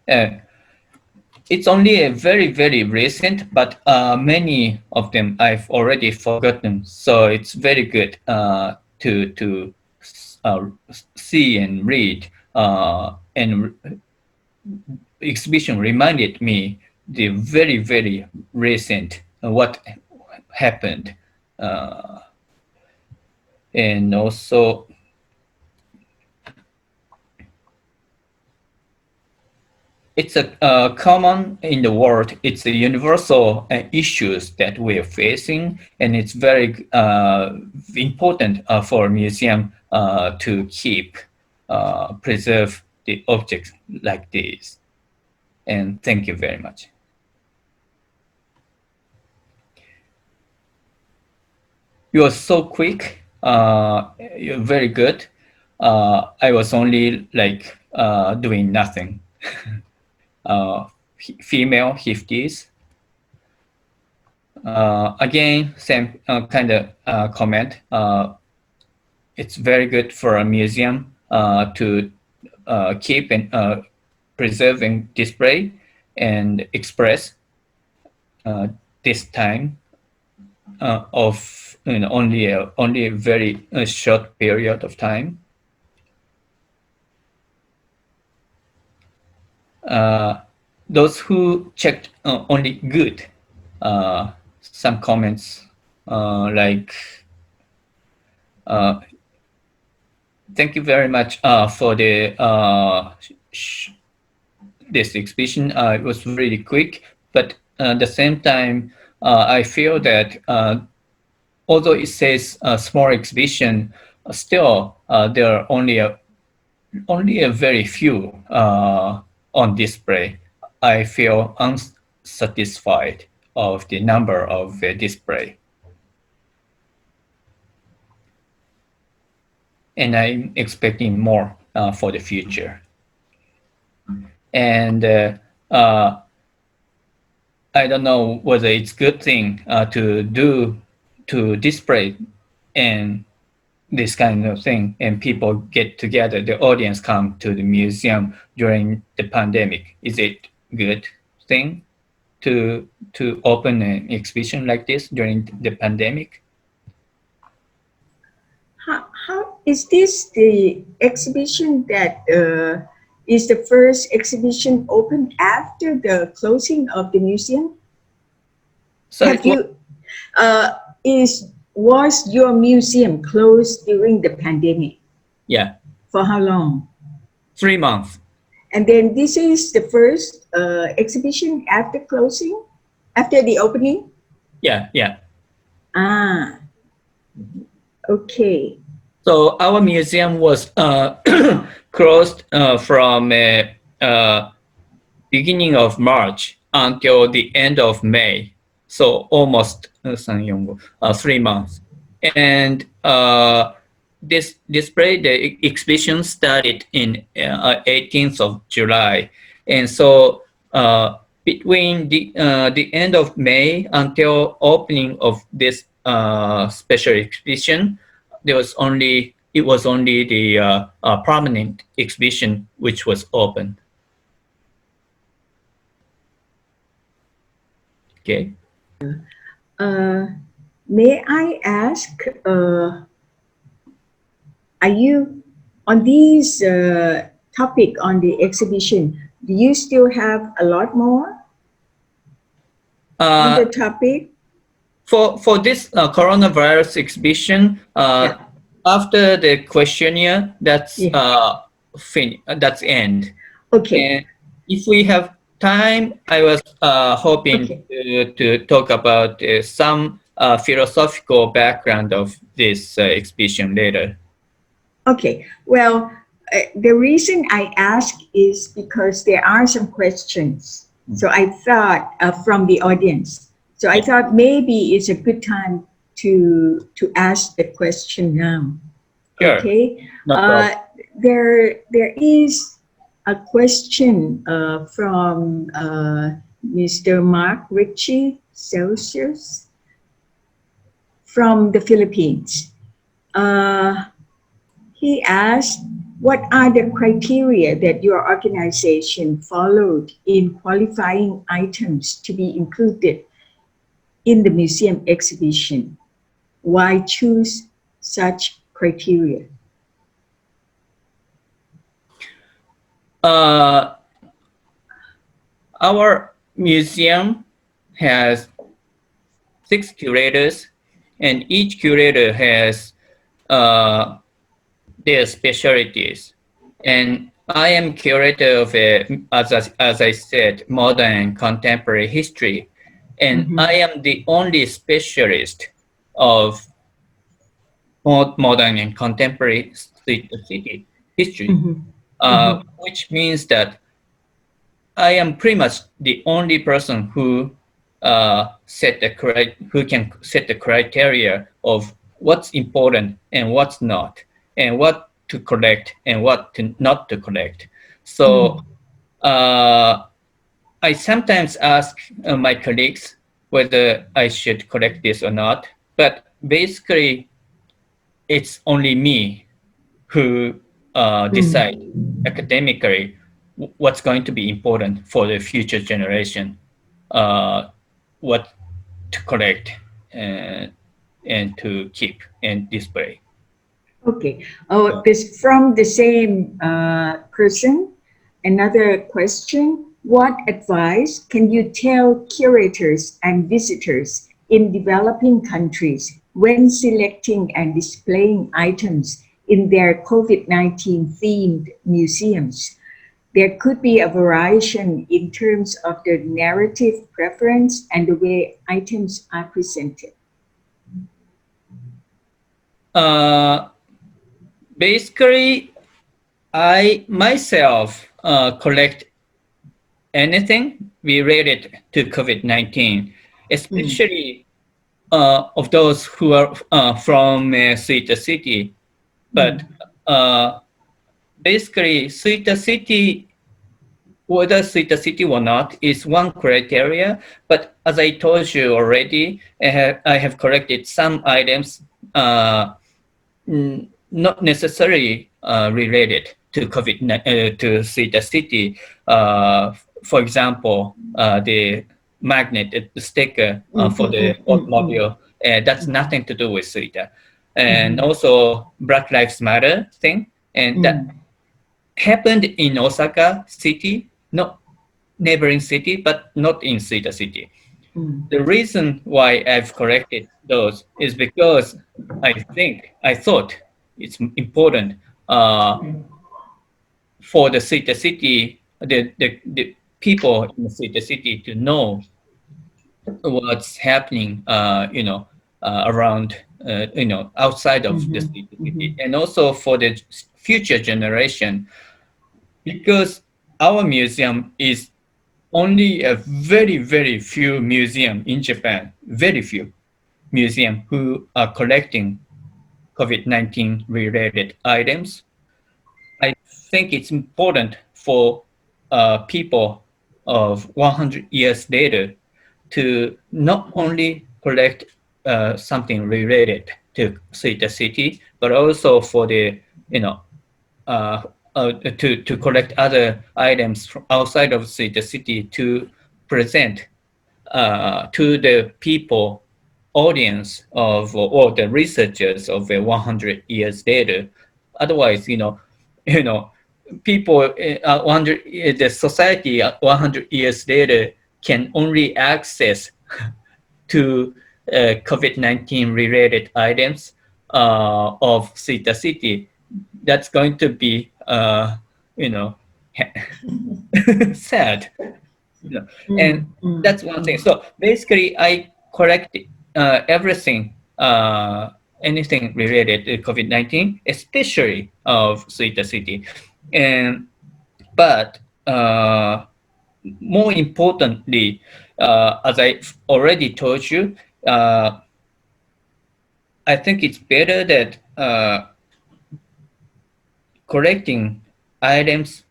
And it's only a very, very recent, but many of them I've already forgotten. So it's very good to see and read and exhibition reminded me the very, very recent what happened. And also, it's a common in the world. It's a universal issues that we're facing, and it's very important for a museum to keep, preserve the objects like this. And thank you very much. You are so quick. You're very good. I was only like doing nothing. Female Hifties. Again, same kind of comment. It's very good for a museum to keep and preserve and display and express this time of only a very short period of time. Those who checked only good. Some comments like thank you very much for the this exhibition. It was really quick, but at the same time, I feel that although it says a small exhibition, still there are only a very few on display. I feel unsatisfied of the number of display. And I'm expecting more for the future. And I don't know whether it's a good thing to display and this kind of thing, and people get together, the audience come to the museum during the pandemic. Is it good thing to open an exhibition like this during the pandemic? How is this the exhibition that is the first exhibition opened after the closing of the museum? So was your museum closed during the pandemic? Yeah. For how long? 3 months. And then this is the first exhibition after closing, after the opening? Yeah. Ah, okay. So our museum was closed from beginning of March until the end of May. So almost 3 months. And this display, the exhibition started in 18th of July. And so between the end of May until opening of this special exhibition, it was only the permanent exhibition which was open. Okay. May I ask, are you on this topic on the exhibition? Do you still have a lot more on the topic? For this coronavirus exhibition, after the questionnaire, that's that's end. Okay. And if we have time, I was hoping to talk about some philosophical background of this exhibition later. Okay. Well, the reason I ask is because there are some questions. So I thought from the audience. So I thought maybe it's a good time to ask the question now. Sure. Okay. No there is a question from Mr. Mark Ritchie Celsius from the Philippines. He asked, what are the criteria that your organization followed in qualifying items to be included in the museum exhibition? Why choose such criteria? Our museum has 6 curators, and each curator has uh, their specialties. And I am curator of, as I said, modern and contemporary history. And Mhm. I am the only specialist of modern and contemporary city history, Mhm. Mhm. which means that I am pretty much the only person who who can set the criteria of what's important and what's not, and what to collect and what to not to collect. So Mm. uh, I sometimes ask my colleagues whether I should collect this or not, but basically it's only me who decide Mm. academically what's going to be important for the future generation, uh, what to collect and, and to keep and display. Okay. Oh, this from the same person. Another question. What advice can you tell curators and visitors in developing countries when selecting and displaying items in their COVID-19 themed museums? There could be a variation in terms of the narrative preference and the way items are presented. Uh, Basically, I myself collect anything related to COVID-19, Mm, especially of those who are from Suita City. But mm, uh, basically, Suita City, whether Suita City or not, is one criteria. But as I told you already, I have collected some items not necessarily related to to Suita City. For example, the magnet, the sticker mm, for mm, the mm, mm, mm. automobile, that's nothing to do with Suita. And Mhm. also Black Lives Matter thing, and that Mm, happened in Osaka City, not neighboring city, but not in Suita City. mm, The reason why I've corrected those is because I thought it's important for the city, the people in the city to know what's happening, around, outside of the mhm, city, mhm, and also for the future generation, because our museum is only a very, very few museum in Japan, very few museum who are collecting COVID-19 related items. I think it's important for people of 100 years later to not only collect something related to Suita City, but also for the, you know, uh, to collect other items from outside of Suita City to present to the people, audience of or the researchers of 100 years later. Otherwise, you know, people 100, the society 100 years later can only access to COVID-19 related items of Sita City. That's going to be, you know, sad. You know, and mm, mm, that's one thing. mm. So basically, I collect everything, anything related to COVID-19, especially of Suita City, and but more importantly, as I already told you, uh, I think it's better that collecting items,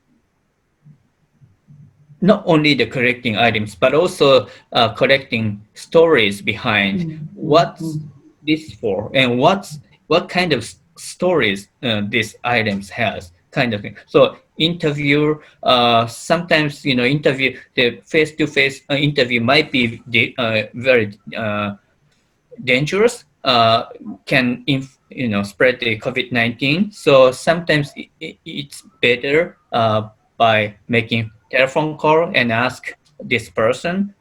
not only the collecting items, but also collecting stories behind Mm, mm, what's mm, this for and what kind of stories these items has, kind of thing. So interview, sometimes interview, the face-to-face interview might be very dangerous, can spread the COVID-19. So sometimes it's better by making telephone call and ask this person,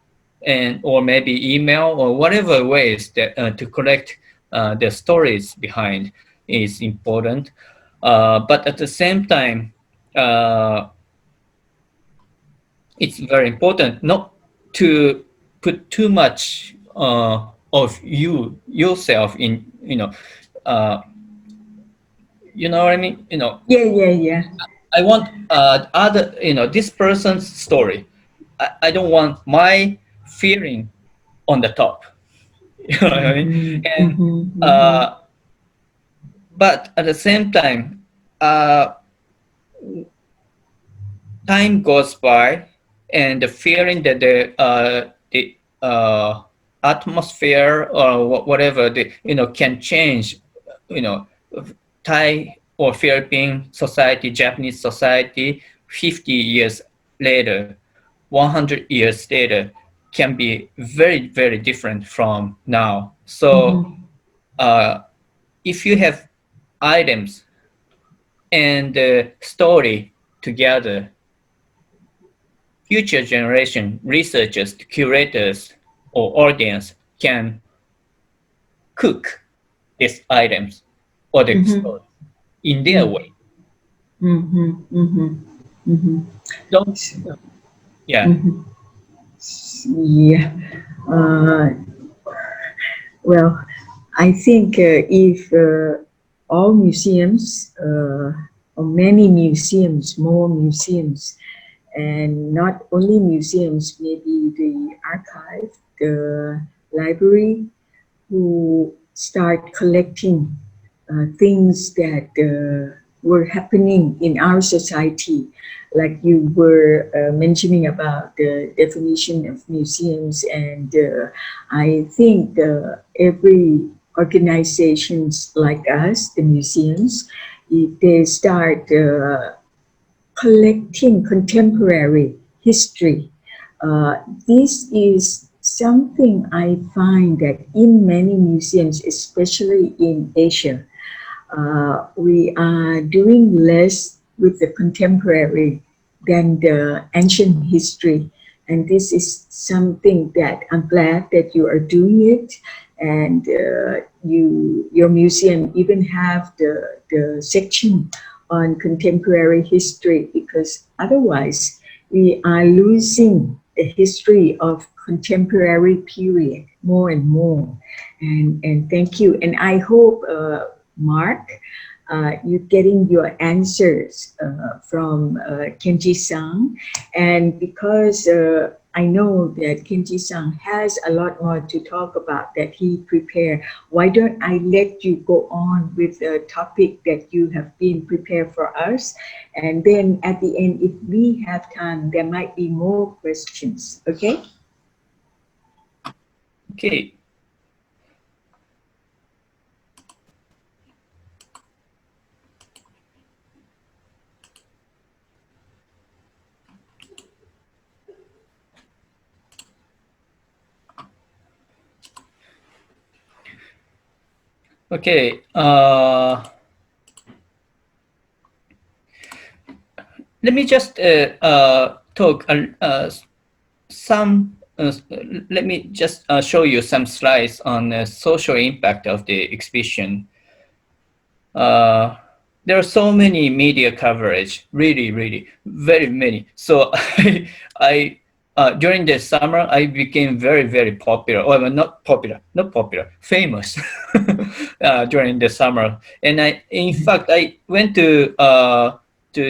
and or maybe email or whatever ways that to collect the stories behind is important. But at the same time, it's very important not to put too much of yourself in, uh, you know what I mean? Yeah. I want other, this person's story. I don't want my feeling on the top. You know what I mean? And uh, but at the same time, time goes by, and the feeling that the atmosphere or whatever can change. You know, Thai or Philippine society, Japanese society, 50 years later, 100 years later, can be very, very different from now. So uh, if you have items and story together, future generation researchers, curators, or audience can cook these items or the story in their way. Don't, yeah. Yeah. Uh, well, I think if all museums, or many museums, more museums, and not only museums, maybe the archive, the library, who start collecting things that were happening in our society, like you were mentioning about the definition of museums. And I think every organizations like us, the museums, if they start collecting contemporary history. This is something I find that in many museums, especially in Asia, we are doing less with the contemporary than the ancient history. And this is something that I'm glad that you are doing it. And your museum even have the section on contemporary history, because otherwise we are losing the history of contemporary period more and more. And thank you. And I hope, Mark, you're getting your answers from Kenji-san. And because I know that Kenji-san has a lot more to talk about that he prepared, why don't I let you go on with the topic that you have been prepared for us? And then at the end, if we have time, there might be more questions, okay? Okay. Okay. Let me just talk some. Let me just show you some slides on the social impact of the exhibition. There are so many media coverage, really, very many. So I during the summer, I became very popular. Or well, not popular, famous during the summer. And in fact, I went to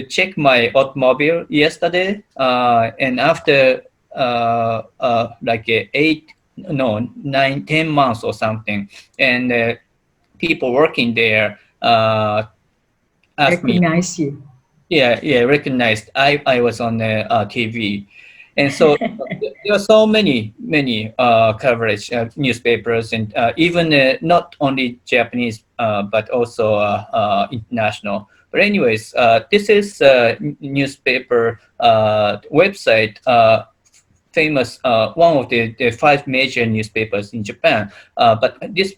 check my automobile yesterday, and after like 9, 10 months or something, and people working there asked Recognize me. you. Yeah, recognized. I was on the TV, and so there are so many coverage newspapers, and even not only Japanese but also international. But anyways, this is newspaper website. Famous, one of the 5 major newspapers in Japan. But this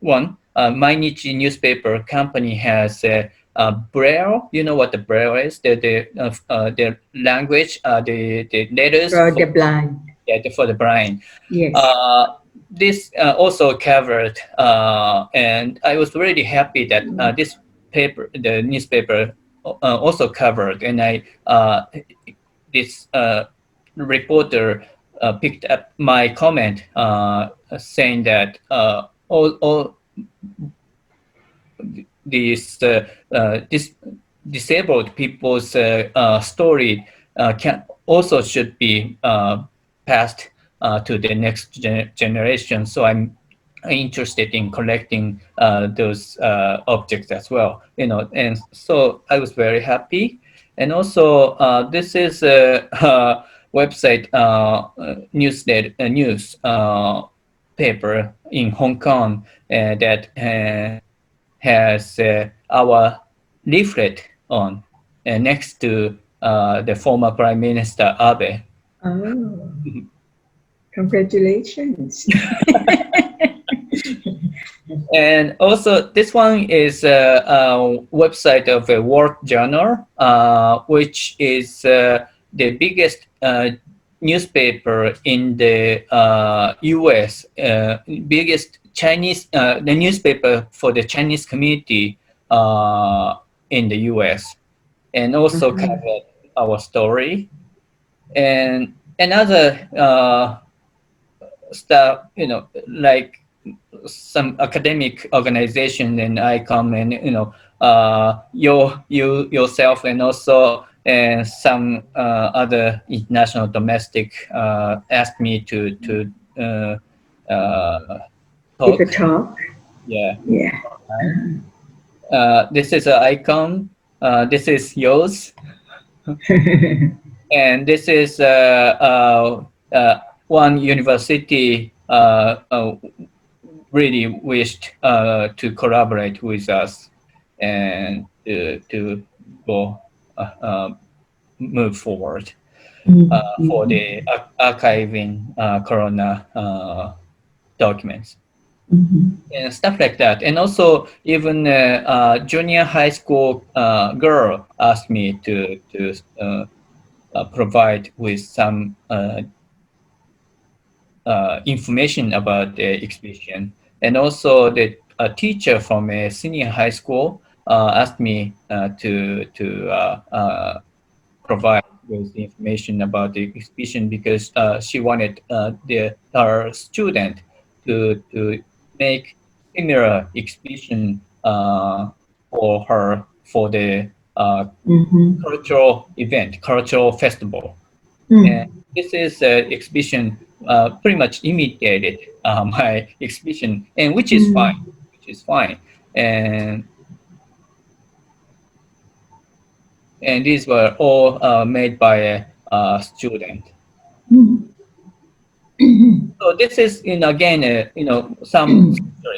one, Mainichi newspaper company has Braille. You know what the Braille is? The language, the letters For the blind. for the blind. Yes. This also covered, and I was really happy that this paper, the newspaper, also covered, and this reporter picked up my comment saying that all these this disabled people's story should be passed to the next generation. So I'm interested in collecting those objects as well, and so I was very happy. And also this is a website news paper in Hong Kong that has our leaflet on next to the former Prime Minister Abe. Oh, congratulations. And also this one is a website of a work journal, which is the biggest newspaper in the US, biggest Chinese, the newspaper for the Chinese community in the US, and also covered our story. And another stuff, like some academic organization and ICOM, and you yourself, and also some other international domestic asked me to talk. Give a talk. Yeah. Yeah. This is an icon. This is yours. And this is one university really wished to collaborate with us and to go move forward for the archiving Corona documents. And stuff like that. And also even junior high school girl asked me to provide with some information about the exhibition. And also the teacher from a senior high school asked me to provide with the information about the exhibition, because she wanted her student to make similar exhibition for her for the cultural event, cultural festival. And this is an exhibition pretty much imitated my exhibition, and which is fine. And these were all made by a student. So this is, again, some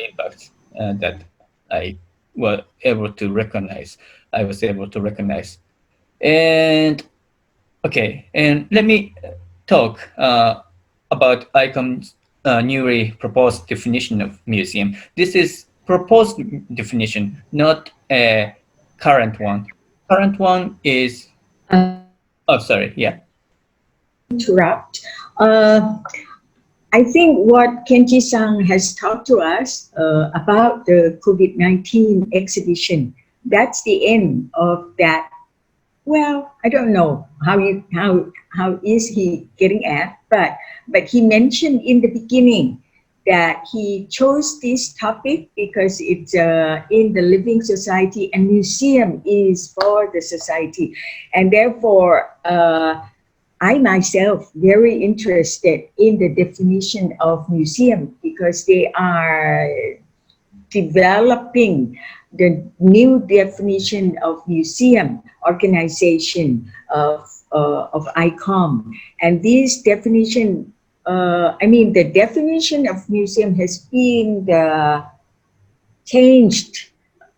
impacts that I was able to recognize. And okay, and let me talk about ICOM's newly proposed definition of museum. This is proposed definition, not a current one. Current one is, oh, sorry, yeah. Interrupt. I think what Kenji-san has talked to us about the COVID-19 exhibition, that's the end of that. Well, I don't know how is he getting at, but he mentioned in the beginning that he chose this topic because it's in the living society, and museum is for the society, and therefore I myself very interested in the definition of museum, because they are developing the new definition of museum organization of ICOM. And this definition, the definition of museum has been changed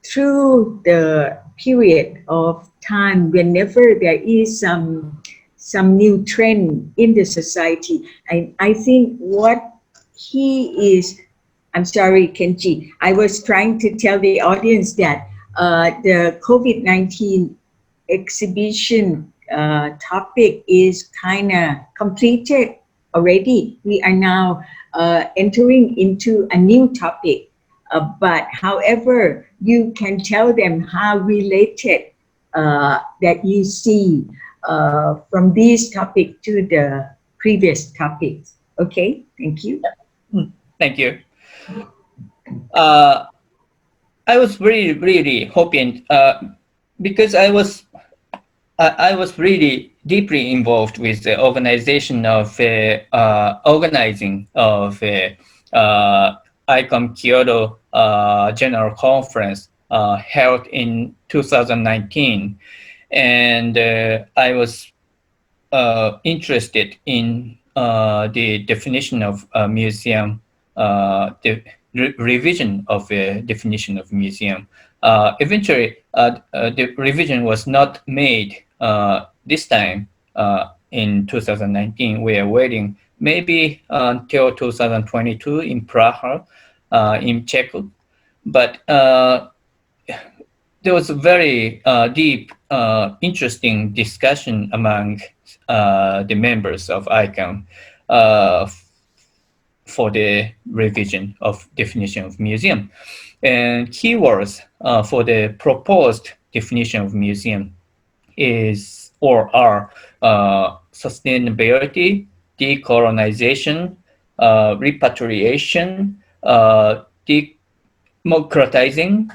through the period of time whenever there is some new trend in the society. I think what he is, I'm sorry, Kenji, I was trying to tell the audience that The COVID-19 exhibition topic is kind of completed already. We are now entering into a new topic. But however, you can tell them how related that you see from this topic to the previous topics. Okay, thank you. Thank you. I was really hoping because I was really deeply involved with the organization of organizing of ICOM Kyoto General Conference held in 2019, and I was interested in the definition of a museum, the revision of a definition of museum. Eventually, the revision was not made this time in 2019. We are waiting maybe until 2022 in Prague, in Czech. But there was a very deep, interesting discussion among the members of ICOM for the revision of definition of museum. And keywords for the proposed definition of museum is or are sustainability, decolonization, repatriation, democratizing,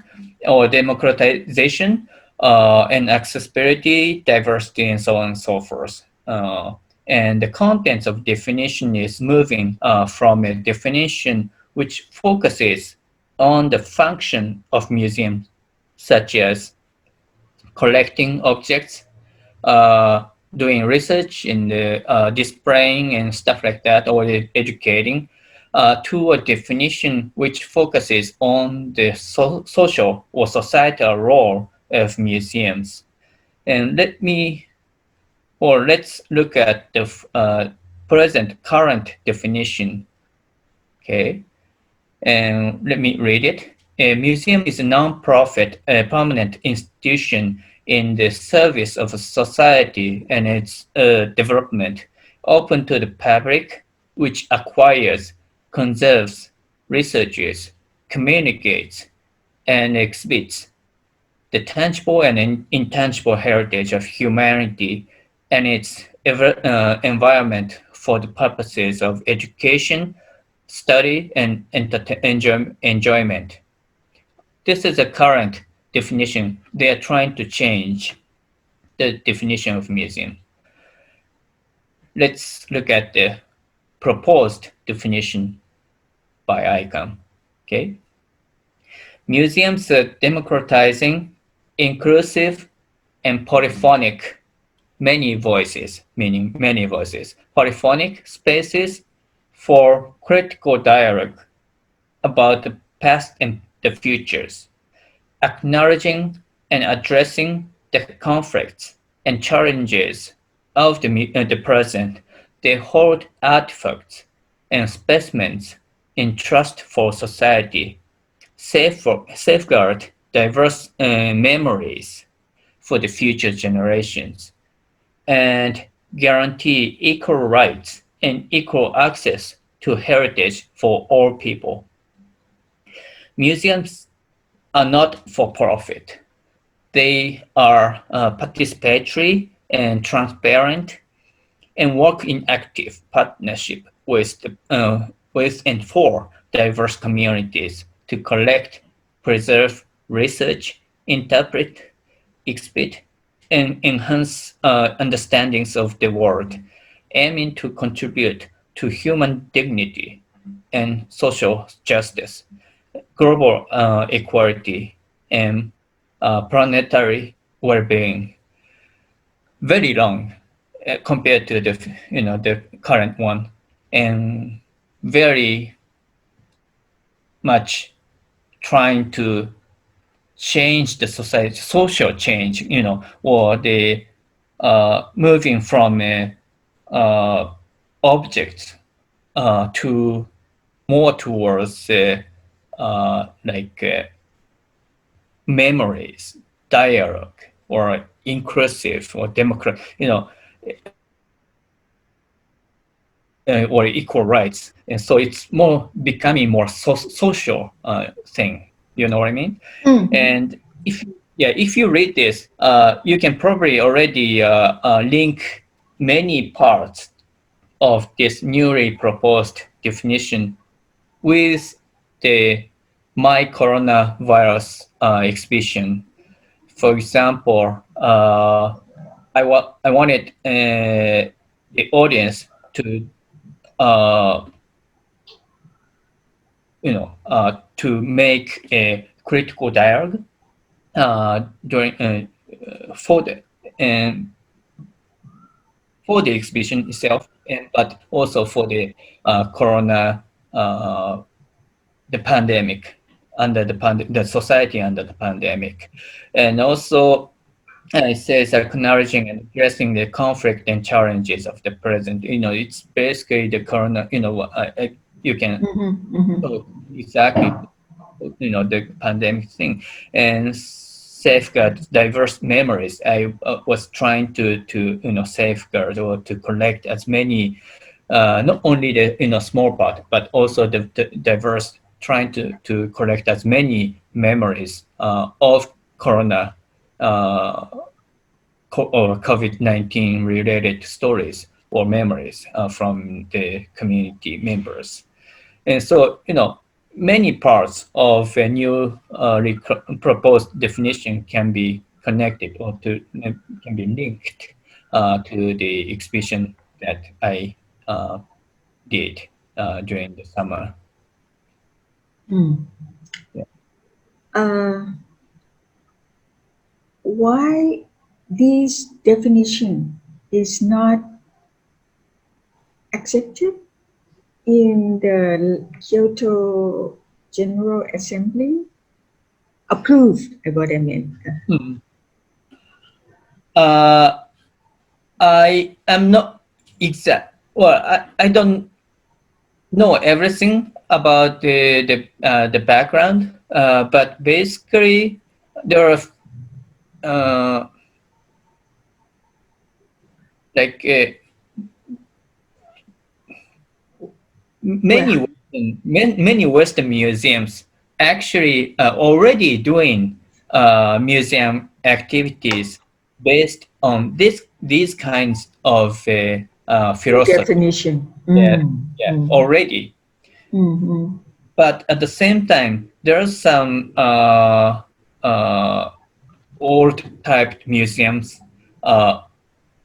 and accessibility, diversity, and so on and so forth. And the contents of definition is moving from a definition which focuses on the function of museums, such as collecting objects, doing research in the displaying and stuff like that, or educating, to a definition which focuses on the social or societal role of museums. And let's look at the current definition. Okay, and let me read it. A museum is a non-profit, permanent institution in the service of society and its development, open to the public, which acquires, conserves, researches, communicates, and exhibits the tangible and intangible heritage of humanity and its environment for the purposes of education, study, and enjoyment. This is the current definition. They are trying to change the definition of museum. Let's look at the proposed definition by ICOM. Okay. Museums are democratizing, inclusive, and polyphonic, many voices, meaning many voices, polyphonic spaces for critical dialogue about the past and the futures, acknowledging and addressing the conflicts and challenges of the present. They hold artifacts and specimens in trust for society, safeguard diverse memories for the future generations, and guarantee equal rights and equal access to heritage for all people. Museums are not for profit. They are participatory and transparent and work in active partnership with and for diverse communities to collect, preserve, research, interpret, exhibit, and enhance understandings of the world, aiming to contribute to human dignity and social justice, global equality, and planetary well-being. Very long compared to the current one, and very much trying to change the society, social change, or the moving from objects to more towards memories, dialogue, or inclusive or democratic, or equal rights. And so it's more becoming more social thing. You know what I mean? Mhm. And if you read this, you can probably already link many parts of this newly proposed definition with the my coronavirus exhibition. For example, I wanted the audience to uh, to make a critical dialogue during and for the exhibition itself, but also for the corona, the pandemic, the society under the pandemic, and also it says acknowledging and addressing the conflict and challenges of the present. It's basically the corona. You can Mhm. exactly the pandemic thing and safeguard diverse memories. I was trying to safeguard or to collect as many not only the small part but also the diverse, trying to collect as many memories of corona or COVID-19 related stories or memories from the community members. And so, many parts of a new proposed definition can be connected or can be linked to the exhibition that I did during the summer. Mm. Yeah. Why this definition is not accepted in the Kyoto General Assembly? Approved, what I meant. Mm. I am not exact. Well, I don't know everything about the background, but basically there are like Well, many Western museums actually already doing museum activities based on these kinds of the philosophy. definition. Yeah, Mm. yeah, Mm. already. Mhm. But at the same time, there are some uh, old type museums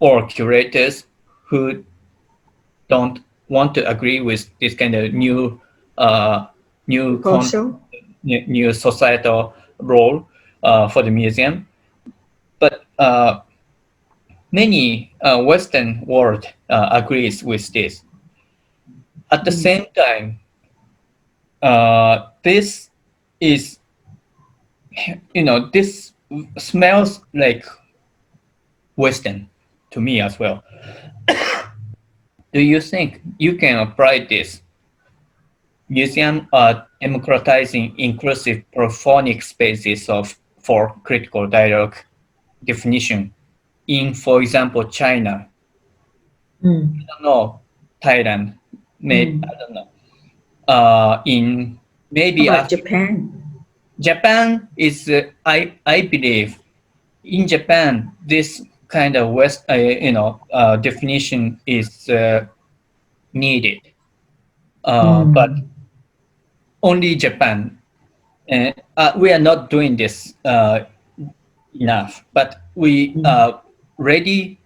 or curators who don't want to agree with this kind of uh, new Proposal. new societal role for the museum. But many Western world agrees with this. At the Mm. same time, this is this smells like Western to me as well. Do you think you can apply this museum democratizing inclusive prophonic spaces for critical dialogue definition in, for example, China? Mm. I don't know, Thailand, maybe Mm. I don't know. In How maybe about after Japan? Japan is, I believe, in Japan this kind of definition is needed, but Mm. only Japan. We are not doing this enough, but we Mm. ready.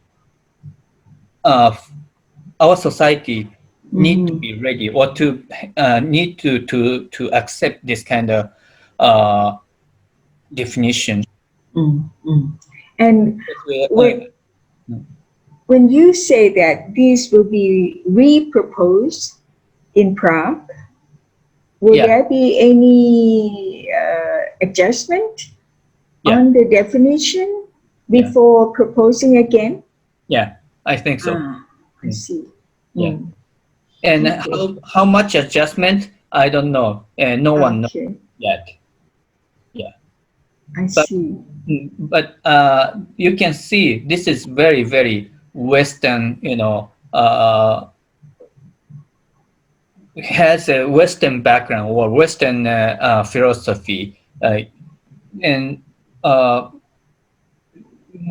Uh, our society need to Mhm. be ready or to need to accept this kind of uh, definition. Mm. Mm. And Because we, when when you say that these will be re-proposed in Prague, will yeah, there be any adjustment yeah, on the definition yeah, before proposing again? yeah. I think so. Ah, I Mm, see. yeah, Mm. and Okay. how much adjustment? I don't know, and no one knows Okay. yet. Yeah. I see. But you can see this is very, very Western, has a Western background or Western philosophy, and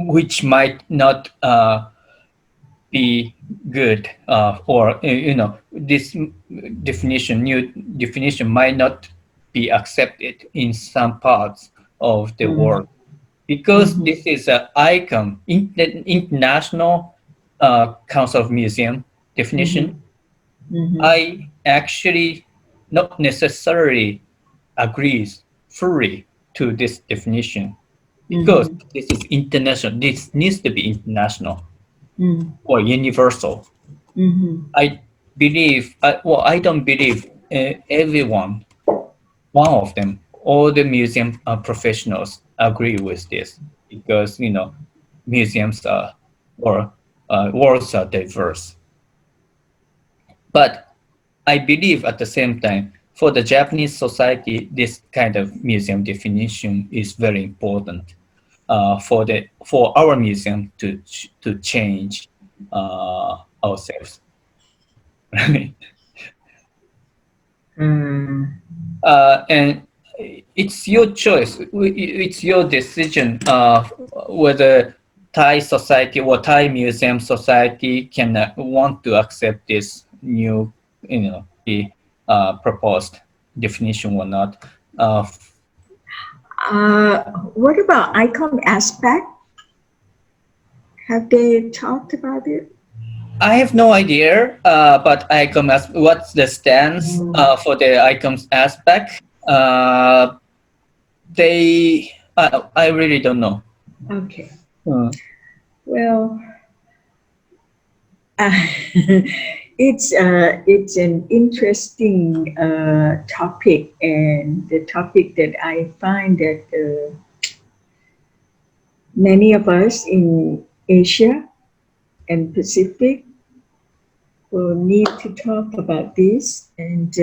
which might not be good, or this new definition might not be accepted in some parts of the world, because this is an icon in the international council of museum definition. I actually not necessarily agrees fully to this definition, because this is international. This needs to be international or universal. I believe, I don't believe everyone, one of them, all the museum professionals agree with this, because museums are, or worlds are diverse. But I believe at the same time, for the Japanese society, this kind of museum definition is very important for our museum to change ourselves. Right? And it's your choice. It's your decision whether Thai society or Thai museum society can want to accept this new, the proposed definition or not. What about icon aspect? Have they talked about it? I have no idea, but icon what's the stance for the icons aspect? I really don't know. Okay. Well, it's an interesting topic, and the topic that I find that many of us in Asia and Pacific will need to talk about this. And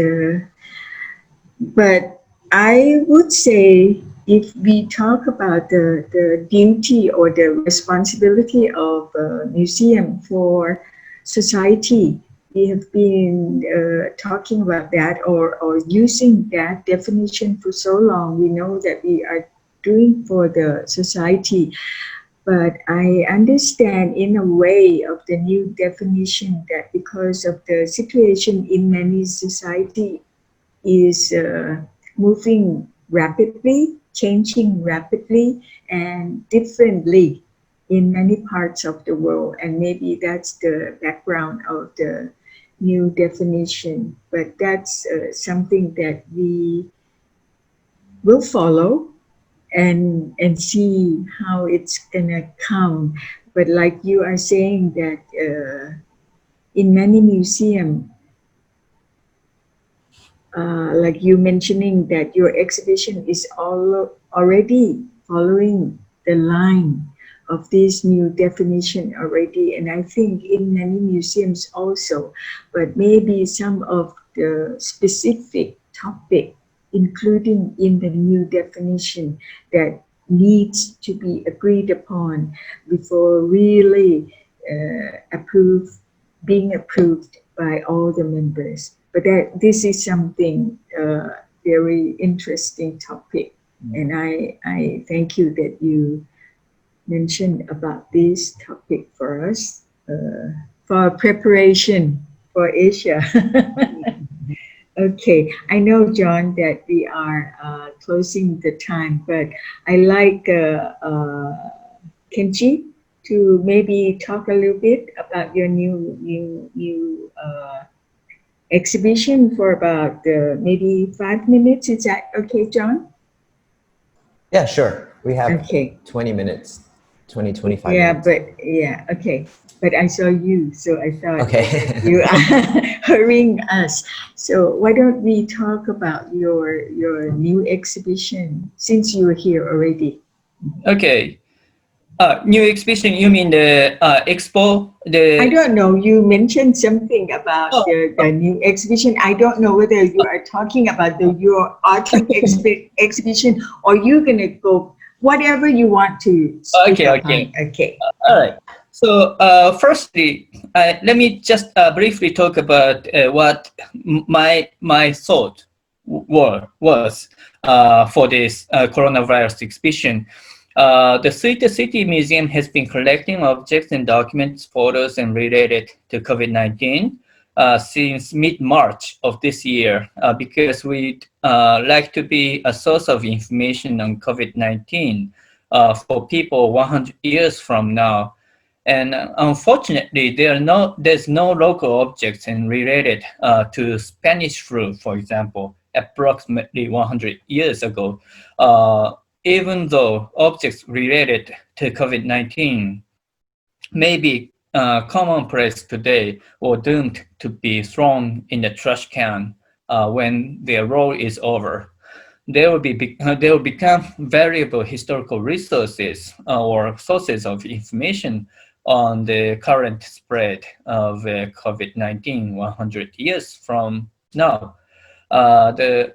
but I would say, if we talk about the duty or the responsibility of a museum for society, we have been talking about that, or using that definition for so long. We know that we are doing for the society. But I understand in a way of the new definition that because of the situation in many society is moving rapidly, changing rapidly and differently in many parts of the world. And maybe that's the background of the new definition. But that's something that we will follow and see how it's gonna come. But like you are saying that in many museums, like you mentioning that your exhibition is already following the line of this new definition already, and I think in many museums also, but maybe some of the specific topic including in the new definition that needs to be agreed upon before really being approved by all the members. But this is something very interesting topic, and I thank you that you mentioned about this topic for us for preparation for Asia. Okay, I know, John, that we are closing the time, but I like Kenji to maybe talk a little bit about your new exhibition for about maybe 5 minutes. Is that okay, John? Yeah, sure. We have Okay. 20 minutes, 25 yeah, minutes. but yeah, okay. But I saw you, so I thought Okay. you are hurrying us. So why don't we talk about your new exhibition since you're here already? Okay. New exhibition, you mean the expo? I don't know. You mentioned something about the new exhibition. I don't know whether you are talking about your art exhibition or you're going to go whatever you want to speak Okay, upon. okay. Okay. All right. So, firstly, let me just briefly talk about what my thought was for this coronavirus exhibition. The Suita City Museum has been collecting objects and documents, photos, and related to COVID-19 since mid-March of this year because we'd like to be a source of information on COVID-19 for people 100 years from now. And unfortunately, there's no local objects and related to Spanish flu, for example, approximately 100 years ago. Even though objects related to COVID-19 may be commonplace today or doomed to be thrown in the trash can when their role is over, they will become valuable historical resources or sources of information on the current spread of COVID-19 100 years from now.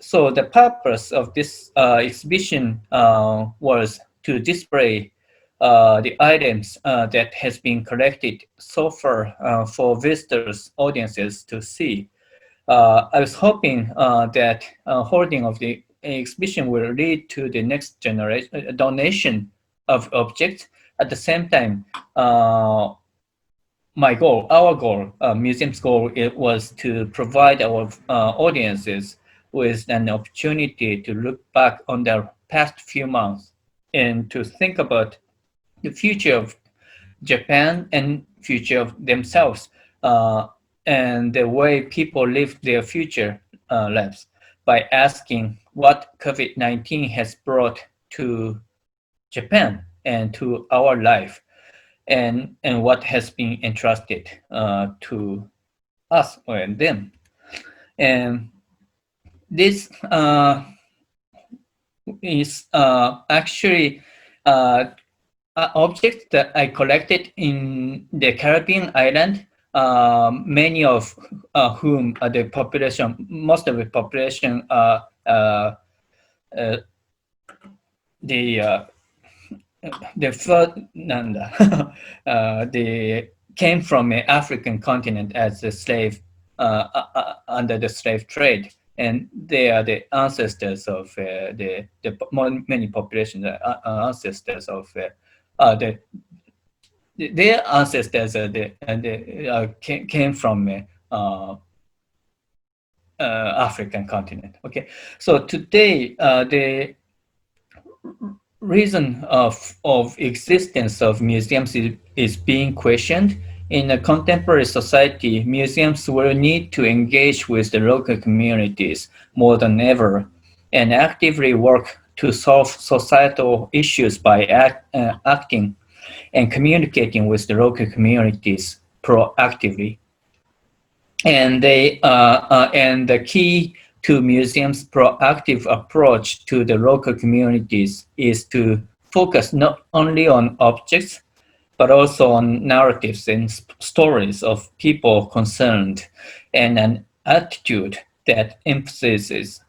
So the purpose of this exhibition was to display the items that has been collected so far for visitors, audiences to see. I was hoping that holding of the exhibition will lead to the next generation donation of objects. At the same time, our goal, museum's goal, it was to provide our audiences with an opportunity to look back on their past few months and to think about the future of Japan and future of themselves and the way people live their future lives by asking what COVID-19 has brought to Japan and to our life and what has been entrusted to us or them. And this is actually objects that I collected in the Caribbean island, many of whom the population, most of the population, they came from the African continent as a slave under the slave trade, and they are the ancestors of many populations, ancestors of their ancestors came from African continent. Okay, so today the reason of existence of museums is being questioned. In a contemporary society, museums will need to engage with the local communities more than ever and actively work to solve societal issues by acting and communicating with the local communities proactively. And the key to museums' proactive approach to the local communities is to focus not only on objects, but also on narratives and stories of people concerned, and an attitude that emphasizes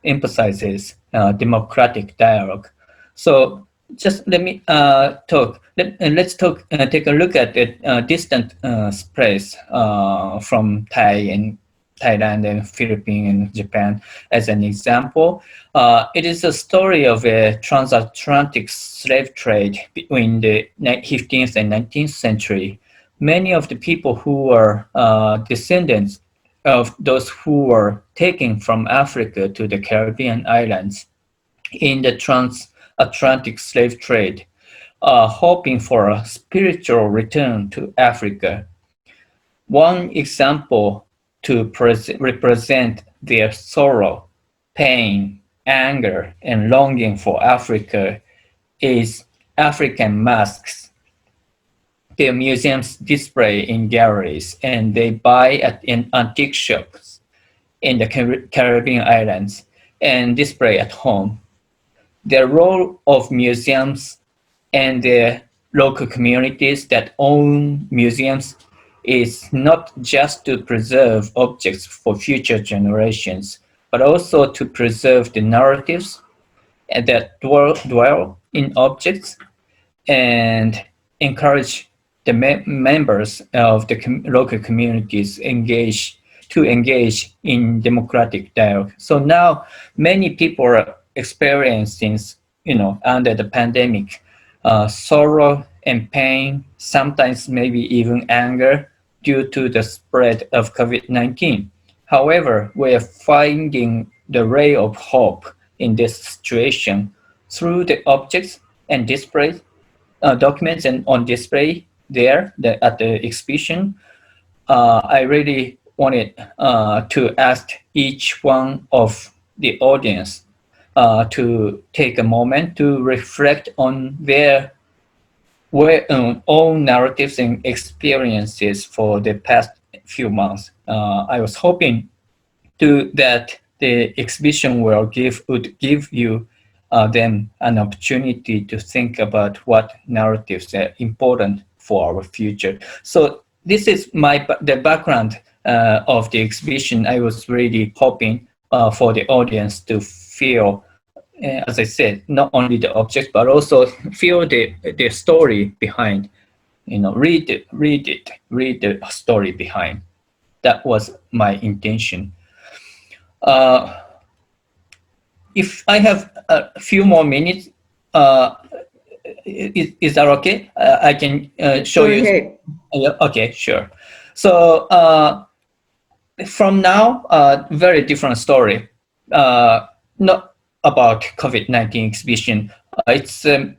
democratic dialogue. So just let me talk. Let's talk. Take a look at the distant place from Thailand and Philippines and Japan as an example. It is a story of a transatlantic slave trade between the 15th and 19th century. Many of the people who were descendants of those who were taken from Africa to the Caribbean islands in the transatlantic slave trade, hoping for a spiritual return to Africa. One example to represent their sorrow, pain, anger, and longing for Africa is African masks. The museums display in galleries and they buy in antique shops in the Caribbean islands and display at home. The role of museums and the local communities that own museums is not just to preserve objects for future generations, but also to preserve the narratives that dwell in objects, and encourage the members of the local communities to engage in democratic dialogue. So now many people are experiencing, under the pandemic, sorrow and pain, sometimes maybe even anger due to the spread of COVID-19. However, we are finding the ray of hope in this situation through the objects and displays, documents and on display there at the exhibition. I really wanted to ask each one of the audience to take a moment to reflect on their own narratives and experiences for the past few months. I was hoping that the exhibition would give you them an opportunity to think about what narratives are important for our future. So this is the background of the exhibition. I was really hoping for the audience to feel, as I said, not only the object, but also feel the story behind, read the story behind. That was my intention. If I have a few more minutes, is that okay? I can show Go you. ahead. Okay, sure. So from now, very different story. Not about COVID-19 exhibition. It's a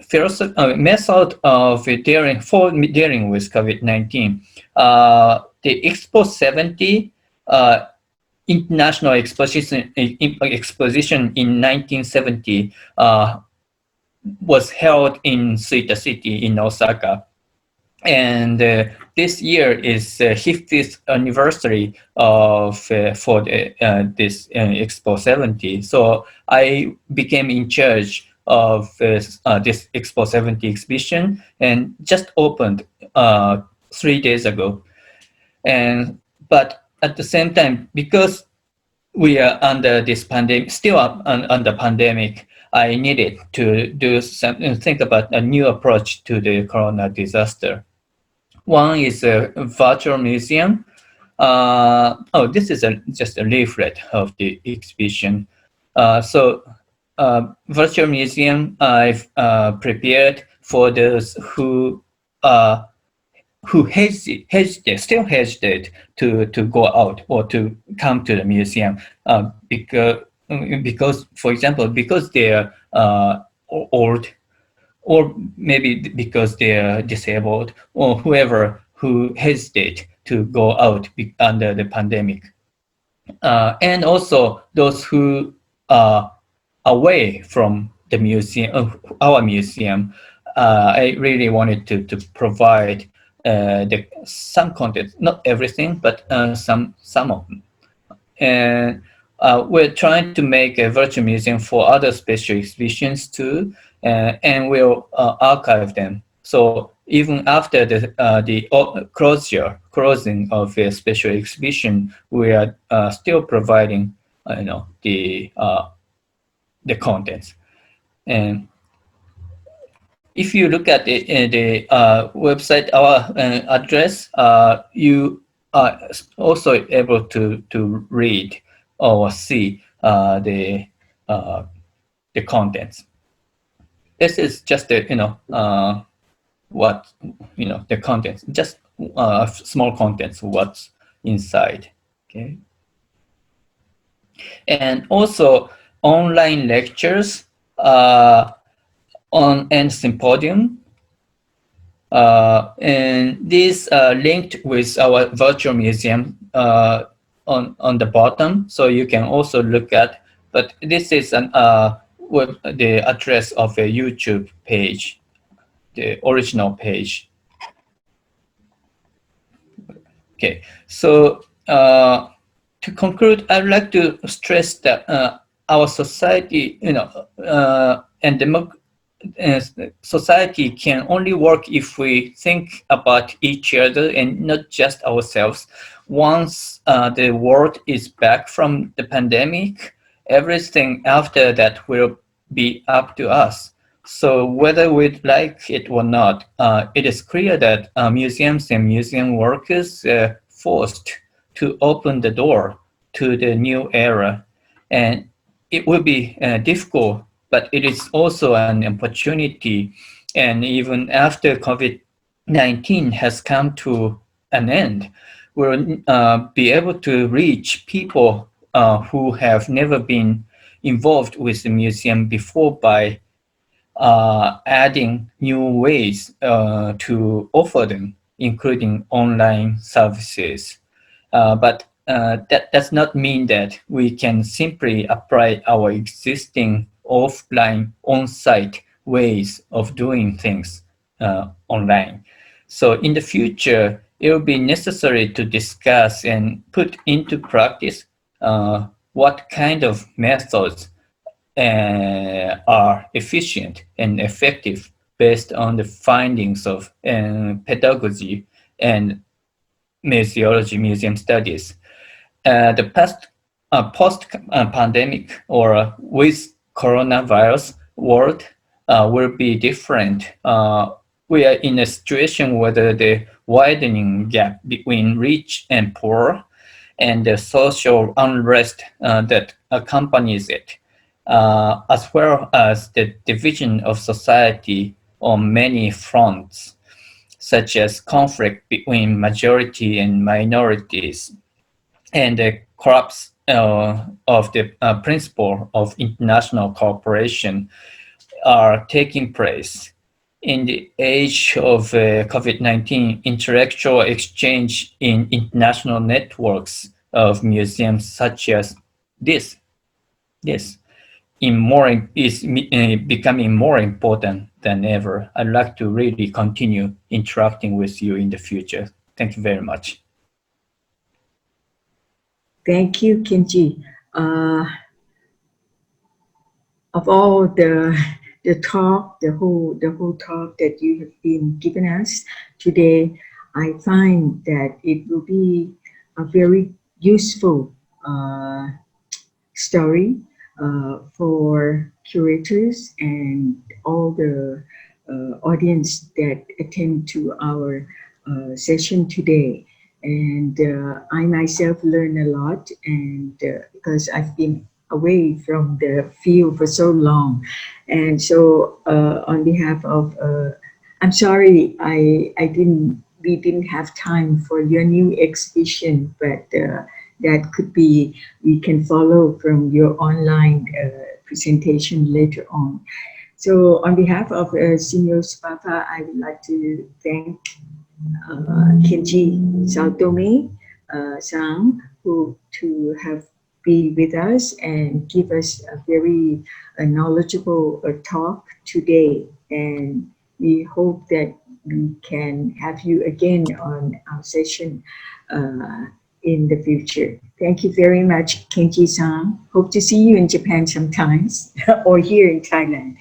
method of dealing with COVID-19. The Expo 70 International Exposition in 1970 was held in Suita City in Osaka. And this year is 50th anniversary of for this Expo 70. So I became in charge of this Expo 70 exhibition and just opened 3 days ago. But at the same time, because we are under this pandemic, still under pandemic, I needed to do something, think about a new approach to the corona disaster. One is a virtual museum. This is just a leaflet of the exhibition. Virtual museum I've prepared for those who still hesitate to go out or to come to the museum because, for example, because they're old, or maybe because they're disabled, or whoever who hesitate to go out under the pandemic. And also those who are away from the museum, our museum. I really wanted to provide some content, not everything, but some of them. And we're trying to make a virtual museum for other special exhibitions too, and we'll archive them. So even after the closing of a special exhibition, we are still providing, the contents. And if you look at the website, our address, you are also able to read or see the contents. This is just the the contents, just small contents, what's inside. Okay, and also online lectures and symposium. And these are linked with our virtual museum on the bottom, so you can also look at. But this is the address of a YouTube page, the original page. Okay, so to conclude, I'd like to stress that our society, and society can only work if we think about each other and not just ourselves. Once the world is back from the pandemic, everything after that will be up to us. So whether we like it or not, it is clear that museums and museum workers are forced to open the door to the new era. And it will be difficult, but it is also an opportunity. And even after COVID-19 has come to an end, we'll be able to reach people who have never been involved with the museum before by adding new ways to offer them, including online services. But that does not mean that we can simply apply our existing offline, on-site ways of doing things online. So in the future, it will be necessary to discuss and put into practice what kind of methods are efficient and effective based on the findings of pedagogy and museology, museum studies. The post-pandemic or with coronavirus world will be different. We are in a situation where the widening gap between rich and poor and the social unrest that accompanies it, as well as the division of society on many fronts, such as conflict between majority and minorities, and the collapse of the principle of international cooperation are taking place. In the age of COVID-19, intellectual exchange in international networks of museums such as this is becoming more important than ever. I'd like to really continue interacting with you in the future. Thank you very much. Thank you, Kenji. Of all the talk, the whole talk that you have been giving us today, I find that it will be a very useful story for curators and all the audience that attend to our session today. And I myself learned a lot, and because I've been away from the field for so long. And so on behalf of, I'm sorry, we didn't have time for your new exhibition, but that could be, we can follow from your online presentation later on. So on behalf of Senior Spafa, I would like to thank Kenji Saotome Sang, who to have be with us and give us a very knowledgeable talk today. And we hope that we can have you again on our session in the future. Thank you very much, Kenji-san. Hope to see you in Japan sometimes or here in Thailand.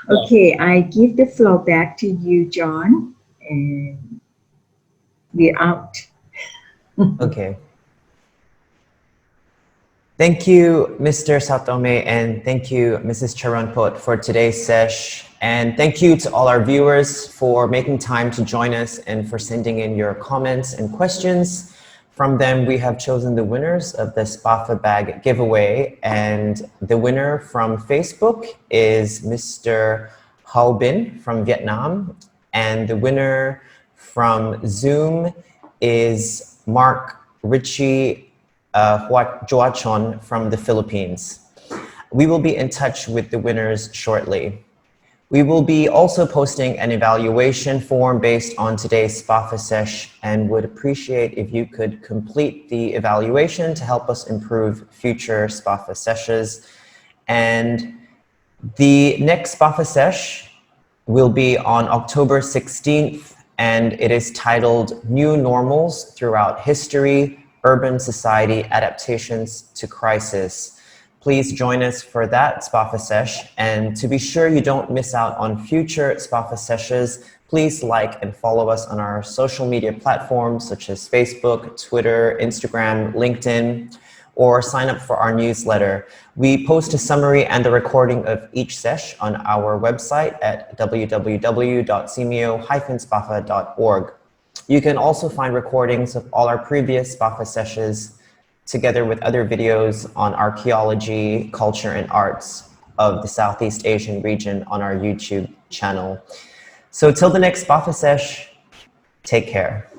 Okay, I give the floor back to you, John, and we're out. Okay. Thank you, Mr. Satome, and thank you, Mrs. Charanpot, for today's sesh. And thank you to all our viewers for making time to join us and for sending in your comments and questions. From them, we have chosen the winners of the Spafa bag giveaway. And the winner from Facebook is Mr. Hao Bin from Vietnam. And the winner from Zoom is Mark Ritchie Joachon from the Philippines. We will be in touch with the winners shortly. We will be also posting an evaluation form based on today's Spafa sesh and would appreciate if you could complete the evaluation to help us improve future Spafa sessions. And the next Spafa sesh will be on October 16th, and it is titled New Normals Throughout History, Urban Society Adaptations to Crisis. Please join us for that Spafa sesh. And to be sure you don't miss out on future Spafa sessions, please like and follow us on our social media platforms such as Facebook, Twitter, Instagram, LinkedIn, or sign up for our newsletter. We post a summary and the recording of each sesh on our website at www.simeo-spafa.org. You can also find recordings of all our previous SPAFA sessions together with other videos on archaeology, culture, and arts of the Southeast Asian region on our YouTube channel. So till the next SPAFA sesh, take care.